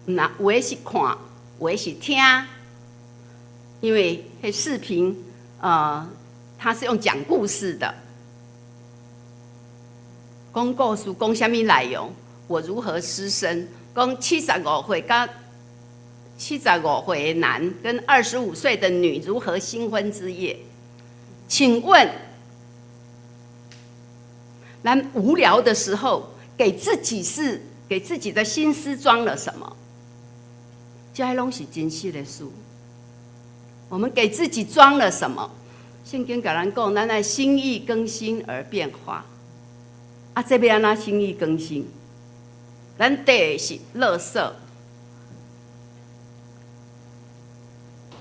那有的是看，有的是听，因为迄视频，它是用讲故事的，讲故事，讲什么内容？我如何失身？讲75岁到75岁的男跟25岁的女如何新婚之夜？请问，咱无聊的时候，给自己的心思装了什么？这些拢是真实的事。我们给自己装了什么？圣经跟咱讲，咱爱心意更新而变化。啊，这要安怎心意更新？咱第是垃圾。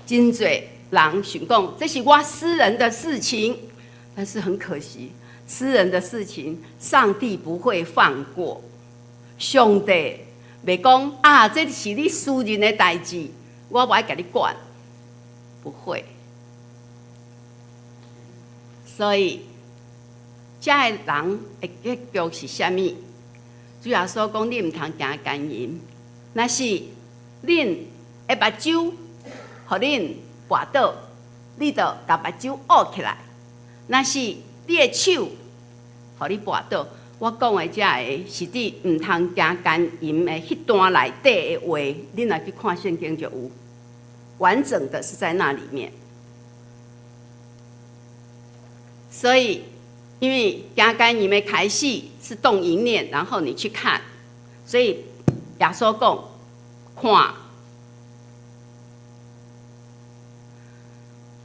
真多人想讲，这是我私人的事情，但是很可惜，私人的事情，上帝不会放过。上帝袂讲啊，这是你私人的代志，我不爱给你管，不会。所以，这个人的结局是啥物？主耶稣讲，你唔通行奸淫，那是恁的目睭，互恁滑倒，你就把目睭捂起来；那是你的手，互你滑倒。我讲的这个是伫唔通行奸淫的迄段内底的话，恁来去看圣经就有，完整的是在那里面。所以，因为行奸淫的开始是动淫念，然后你去看，所以耶稣讲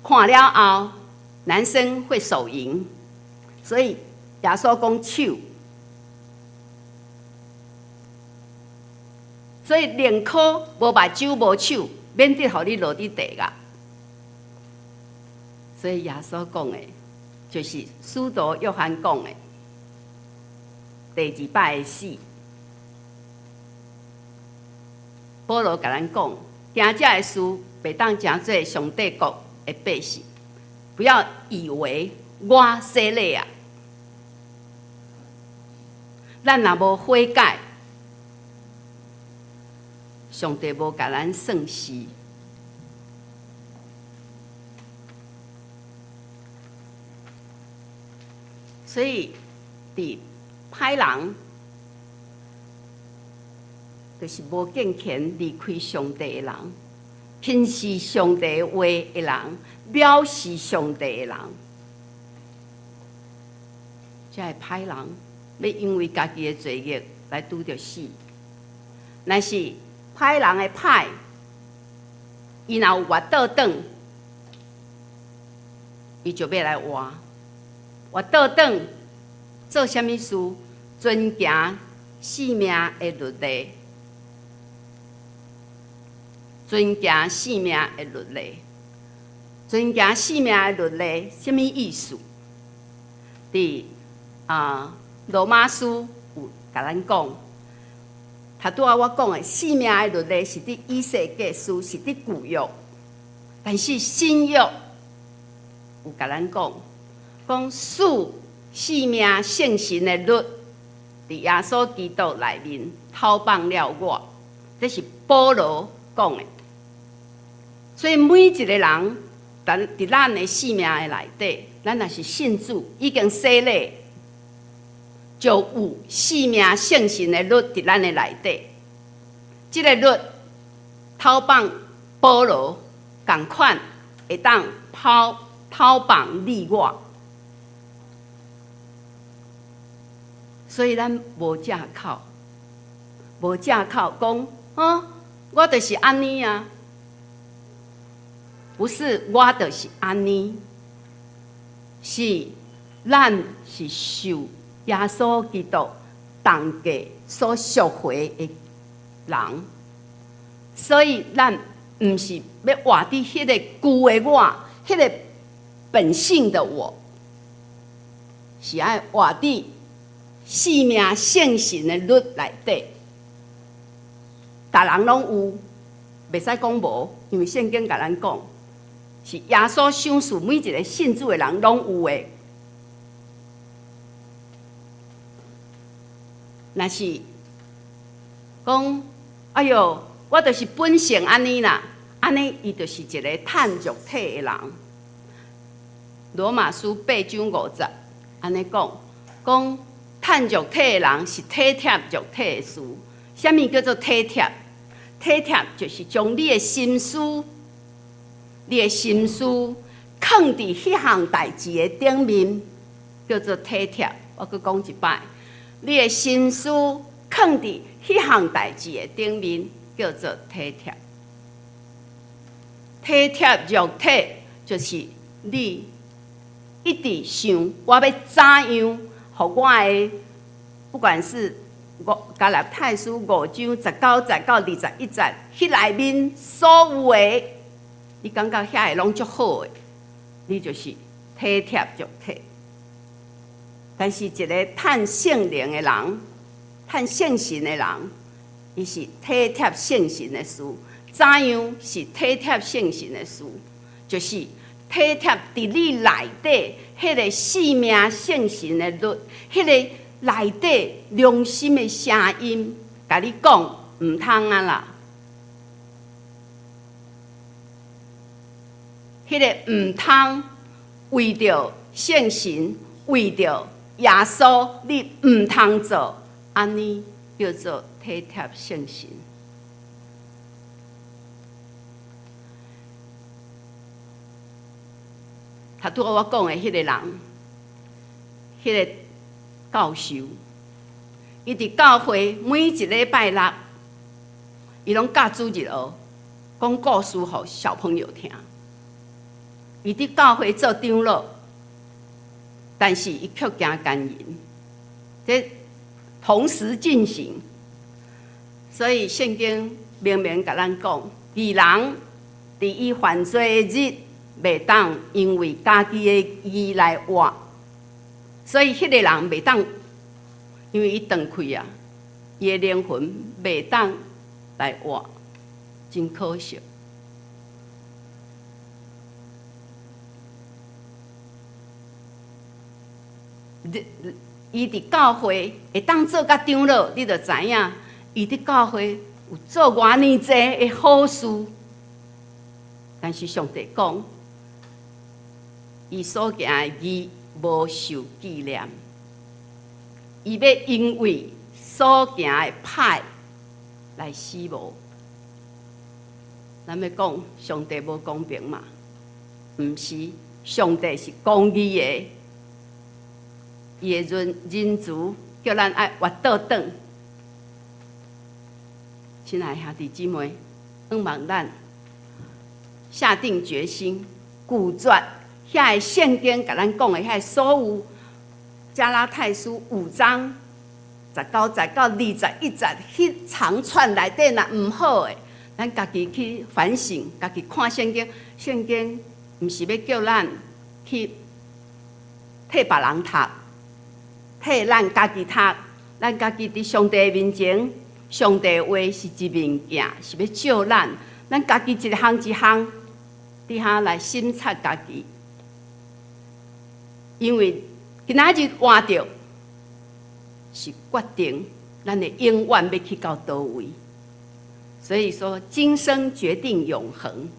看了后，男生会手淫，所以耶稣讲手。所以连科无目睭无手，免得互你落伫地个。所以耶稣讲的，就是使徒约翰讲的，第2摆的死。保罗甲咱讲，行这的事袂当成做上帝国的百姓，不要以为我洗礼啊，咱若无悔改。上帝无甲咱算是，所以伫歹人，就是无敬虔、离开上帝的人，轻视上帝的话的人，藐视上帝的人，这个歹人要因为家己的罪孽来拄着死，但是。歹人的歹，伊若有活倒转，伊就要来活。活倒转做啥物事？遵行生命的律例，遵行生命的律例，遵行生命的律例，啥物意思？伫罗马书有甲咱讲。头拄仔我讲的生命的律例是伫以西结书，是伫旧约，但是新约有甲咱讲使生命圣神的律，伫耶稣基督内面偷放了我，这是保罗讲的。所以每一个人，伫咱的生命的内底，咱若是信主，已经洗礼。就有生命圣神的律伫咱的内底，这个律偷放保罗同款会当偷放你我，所以咱无借口，无借口讲我就是安尼啊，不是我就是安尼，是咱是受。耶稣基督同价所赎回的人，所以咱毋是要活伫迄个旧的我，迄个本性的我，是爱活伫生命圣神的律内底，逐人拢有，袂使讲无，因为圣经甲咱讲，是耶稣赏赐每一个信主的人拢有的。若是讲，哎哟，我就是本性安尼啦，安尼伊就是一个趁肉体的人。罗马书8章50安尼讲，趁肉体的人是体贴肉体的事。啥物叫做体贴？体贴就是将你的心思、放伫迄项代志的顶面，叫做体贴。我搁讲一摆。你的心思放伫迄项代志的顶面，叫做体贴。体贴肉体就是你一直想我要怎样，互我的不管是加勒泰书5章19、19、21节，迄内面所有的，你感觉遐个拢足好的，你就是体贴肉体。但是一个趁圣灵的人，趁圣神的人，伊是体贴圣神的事。怎样是体贴圣神的事？就是体贴伫你内底迄个生命圣神的律，迄个内底良心的声音，甲你讲毋通啊啦。迄个毋通为着圣神，为着耶稣，你毋通做，安尼叫做体贴圣神。头拄我讲的迄个人，迄个教授，伊伫教会每一礼拜六，伊拢教主日学，讲故事互小朋友听。伊伫教会做长老。但是伊却行奸淫，这同时进行。所以圣经明明甲咱讲，义人伫伊犯罪的日，袂当因为家己的义来活。所以迄个人袂当，因为伊断开啊，伊的灵魂袂当来活，真可惜。伊伫教会会当做甲长老，你就知影，伊伫教会有做偌尼济的好事。但是上帝讲，伊所行的义无受纪念，伊要因为所行的歹来死无。咱要讲上帝无公平嘛？毋是，上帝是公义的。伊的仁慈叫咱爱活倒转。亲爱的兄弟姊妹，希望咱下定决心，固决遐个圣经甲咱讲的遐所有加拉太书5章19、19、21节，迄长串内底若毋好的，咱家己去反省，家己看圣经。圣经毋是要叫咱去替别人读。替咱家己读，咱家己伫上帝面前，上帝的话是一面镜，是要照咱家己一项一项，伫遐来审察家己。因为今仔日活着，是决定咱的永远要去到倒位。所以说，今生决定永恒。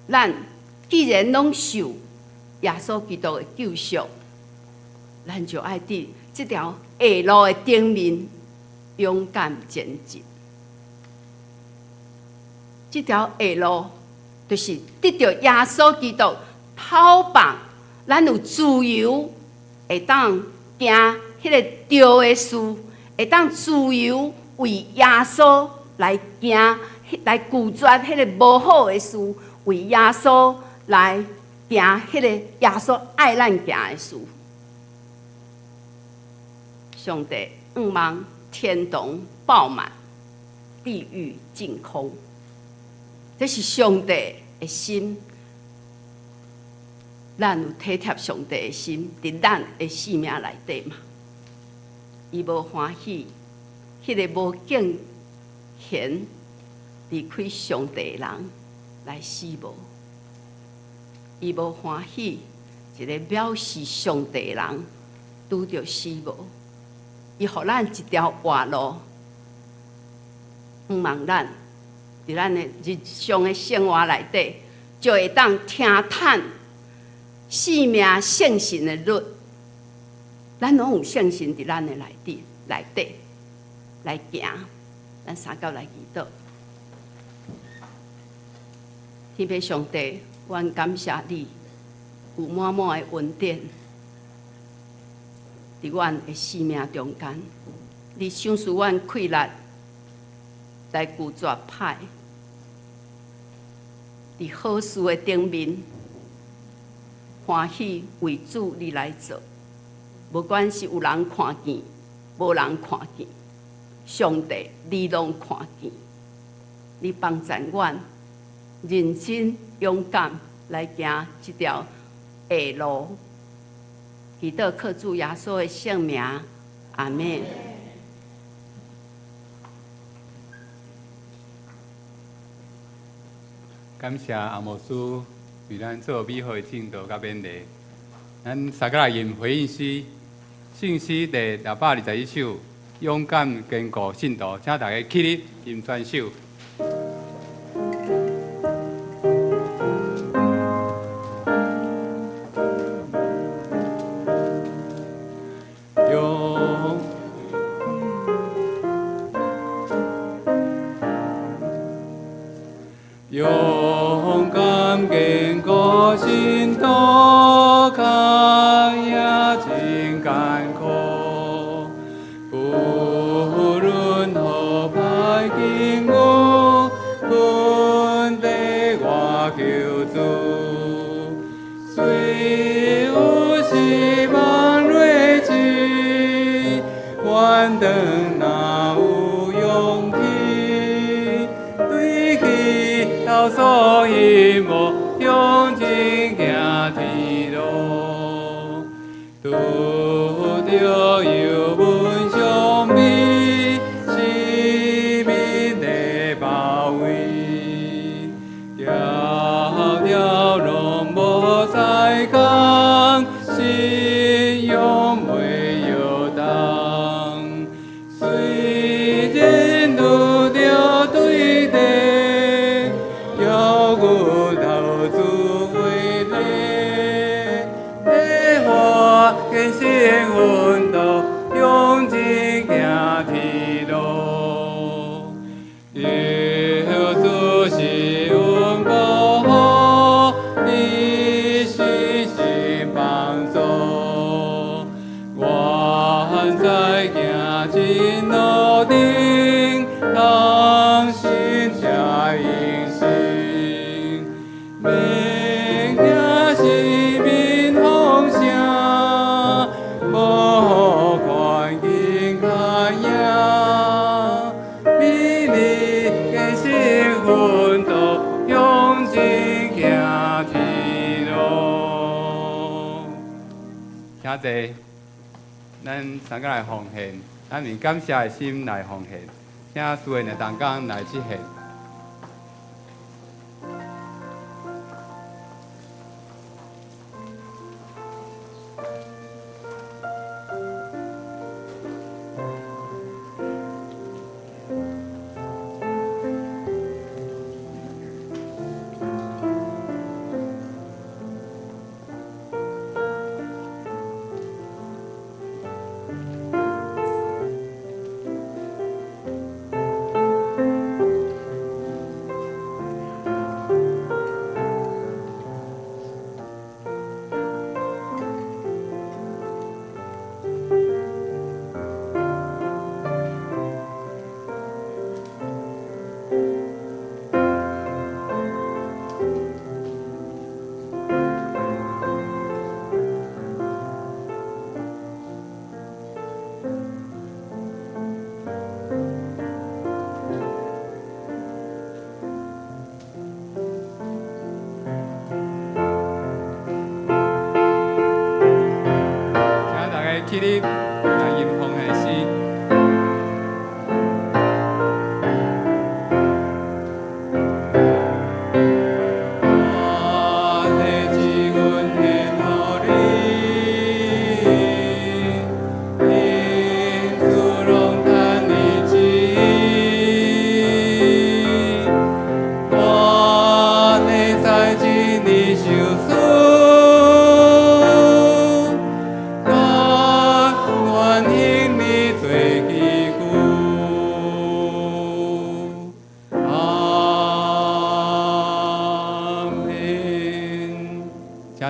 咱既然拢受耶稣基督的救赎，咱就爱伫这条下路的顶面勇敢前进。这条下路就是得到耶稣基督透放，咱有自由，会当行迄个对的事，会当自由为耶稣来行，来拒绝迄个无好的事，为耶稣来行迄个耶稣爱咱行的事。上帝望天堂爆满，地狱净空，这是上帝的心。咱有体贴上帝的心，伫咱的生命内底嘛。伊无欢喜，迄个无敬虔离开上帝的人来死无。伊无欢喜，一个藐视上帝的人拄着死无。伊互咱一条活路，毋望咱伫咱的日常的生活内底，就会当听叹生命圣神的律。咱拢有圣神伫咱的内底来行。咱三角来祈祷。天父上帝，阮感谢你有满满的恩典伫阮的生命中间。你赏赐阮气力来拒绝歹，伫好事的顶面欢喜为主你来做。无管是有人看见，无人看见，上帝你拢看见。你帮助阮认真勇敢来行这条下路。祈祷靠主耶稣的圣名，阿们。感谢阿牧师为咱做美好的正道甲勉励。咱三个来吟回应诗，信诗第621首，勇敢坚固信徒，请大家起立吟全首。勇敢坚固信徒，抗也真艰苦。不论何歹境遇，本地我求主。虽有失望锐志，愿当若有勇气，对起头所以无用尽行天路，拄着有文相美，生命的包围，条条拢无再讲，信用袂摇动，虽然拄着对敌，要有投资为力，体化坚信奋斗，用尽行天路。耶稣是阮保护，你是心帮助。我在行进路顶，当心加引信，免惊是面风声，无环境看影，比你坚信奋斗，用尽行天路。请坐。咱三个来奉献，咱以感谢的心来奉献，请所有的同工来执行。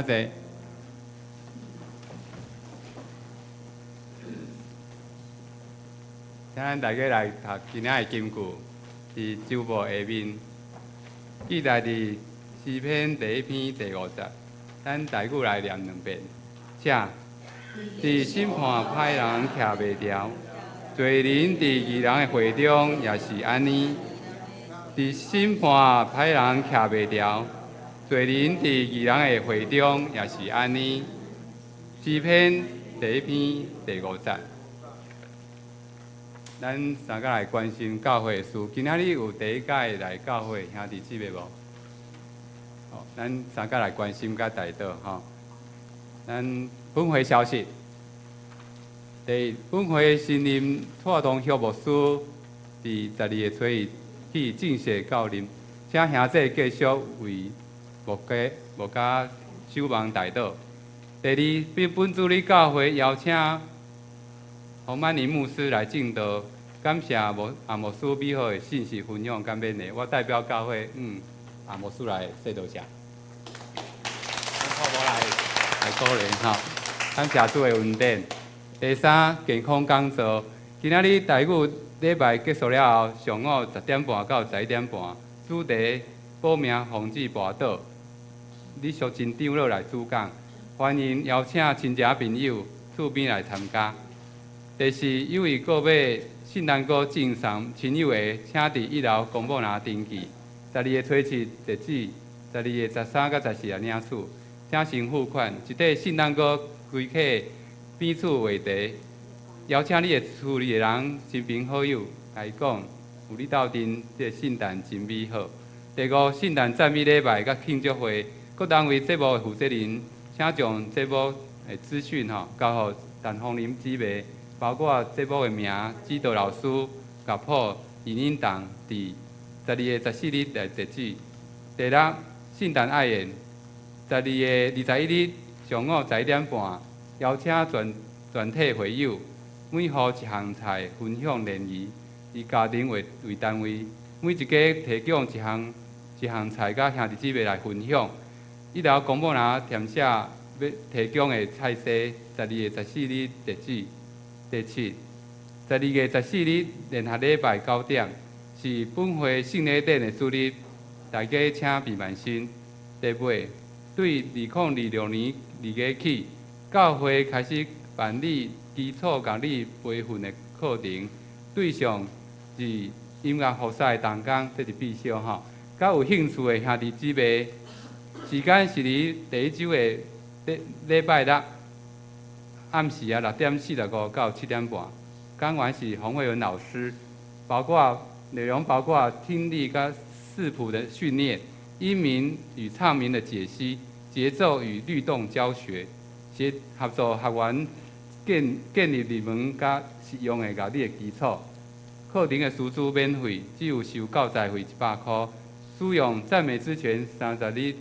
谢。请咱大家来读今仔的金句，伫周报下面记载伫诗篇第1篇第50，咱大句来念2遍。写伫审判歹人徛袂牢，罪人伫义人的会中也是安尼。伫审判歹人徛袂牢，罪人伫义人的会中也是安尼。诗篇第1篇第50。咱三个来关心教会的事。今仔日有第1届来教会兄弟姊妹无？好，咱三个来关心甲带到吼。咱本会消息，第本会新任蔡东旭牧师伫12个初一去正式到任，请兄弟继续为牧家守望带到。第2，本主理教会邀请洪曼宁牧师来正道，感谢牧师美好的信息分享甲勉励。我代表教会牧师来说道谢。咱透过来鼓励吼，感谢主的恩典。第3，健康讲座，今仔日台语礼拜结束了后，上午10点半到11点半，主题保命防治跋倒，李淑珍长老来主讲，欢迎邀请亲戚朋友厝边来参加。第4，有位购买圣诞果赠送亲友的，请伫1楼公布栏登记。12个初7日子，12个13到14日领取，请先付款。一块圣诞果规客边厝话题，邀请你的厝里的人、亲朋好友来讲，有你斗阵，这圣诞真美好。第5，圣诞赞美礼拜甲庆祝会，各单位节目的负责人，请将节目的资讯交予陈凤林姊妹。包括节目的名、指导老师、乐谱、语音档，伫12个14日日子。第6，圣诞爱宴，12个21日上午11点半，邀请全体会友，每户一项菜分享联谊，以家庭为单位，每一家提供一项菜，甲兄弟姊妹来分享。1楼公布栏填写要提供的菜色，12个14日日子。第7，12月14日联合礼拜9点，是本会圣礼典的主日，大家请备万心。第8，对2026年2月起，教会开始办理基础教理培训的课程，对象是音乐复赛同工，这是必修吼。甲有兴趣的兄弟姊妹，时间是伫第1周的礼拜六。暗时6点45到7点半，讲员是洪慧文老师，内容包括听力跟视谱的训练、音名与唱名的解析、节奏与律动教学，合作学员建立入门甲实用的乐理的基础。课程的师资免费，只有收教材费100块。使用赞美之泉30日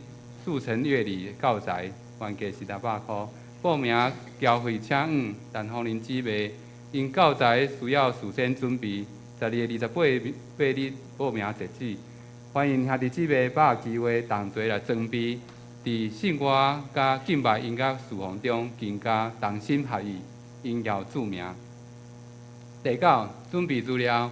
速成乐理教材，原价是600块。报名交费请陈凤林姊妹，因教材需要事先准备。12月28日报名截止，欢迎兄弟姊妹把握机会同齐来装备，伫圣歌甲敬拜音乐侍奉中更加同心合意，荣耀著名。第9，准备资料，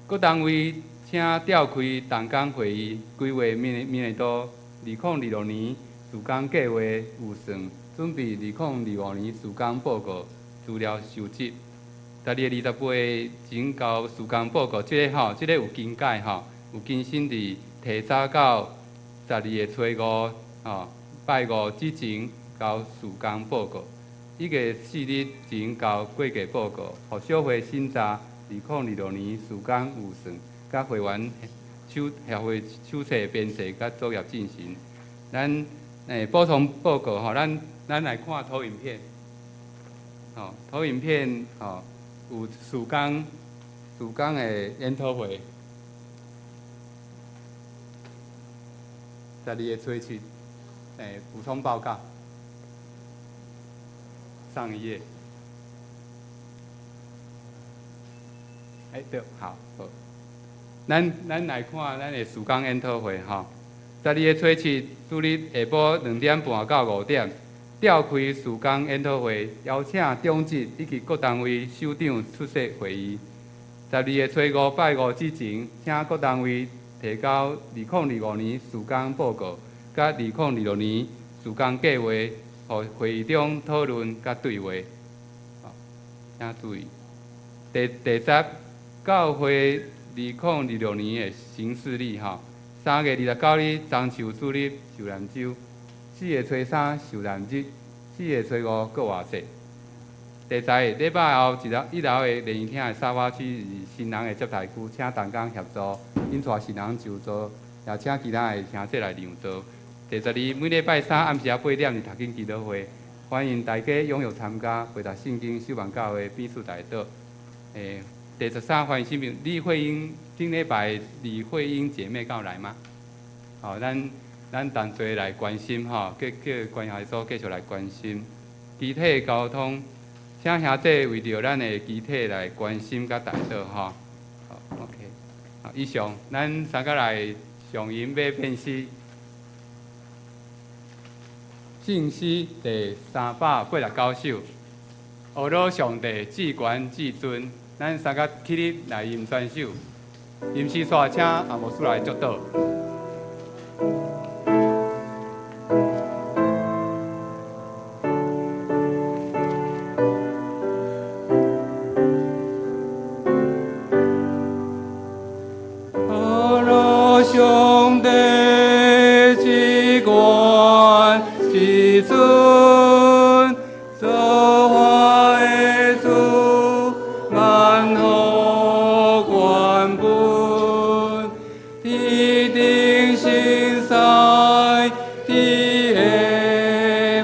各单位请召开同工会议，规划明年度2026年事工计划预算。准备2025年事工报告资料收集，12月28日前交事工报告，这个有更改有更新伫提早到12月初5拜5之前交事工报告，1月4日前交会计报告，互小会审查2026年事工预算，甲会员协会手册编写甲作业进行。咱补充报告咱来看投影片，投影片有事工的研讨会，12月初7，补充报告，上一页，对，好，咱来看咱的事工研讨会12月初7，主日下晡2点半到5点，召开事工研讨会，邀请中职以及各单位首长出席会议。12月初5拜五之前，请各单位提交2025年事工报告，甲2026年事工计划，互会议中讨论甲对话。请注意，第10，教会2026年的行事历3月29日中秋主日受难周，4月初3受难日，4月初5国外节。第10礼拜后1楼的联谊厅的沙发区是新人的接待区，请同工协助引带新人就座，也请其他的兄弟来让座。第12每礼拜3暗时8点是读经祈祷会，欢迎大家踊跃参加，陪读圣经、守望教会、变数大道。第13欢迎新朋友李慧英，顶礼拜李慧英姐妹敢有来吗？咱同齐来关心叫关系所继续来关心集体交通。请兄弟为着咱的集体来关心甲带导好 ，OK。以上，咱三个来上音要辨识信息第389首，学罗上帝至权至尊。咱三个起立来吟选手，吟诗煞请阿牧师来祝祷。上帝至权至尊，造化的主，万福原本，天顶心塞，地下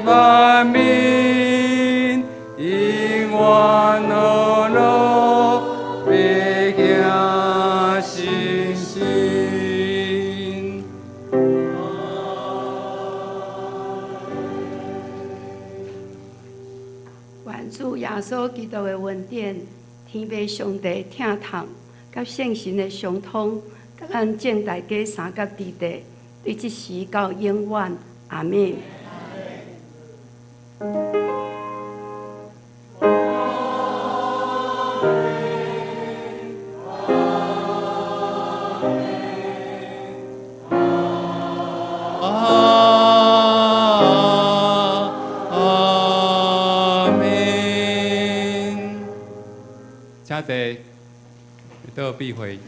万民，永远乐乐，白行信心。愿主耶稣基督的恩典、天父上帝疼痛，甲圣神的相通，甲咱正大家三角之地，对即时到永远，阿门。阿门。请坐，到闭会。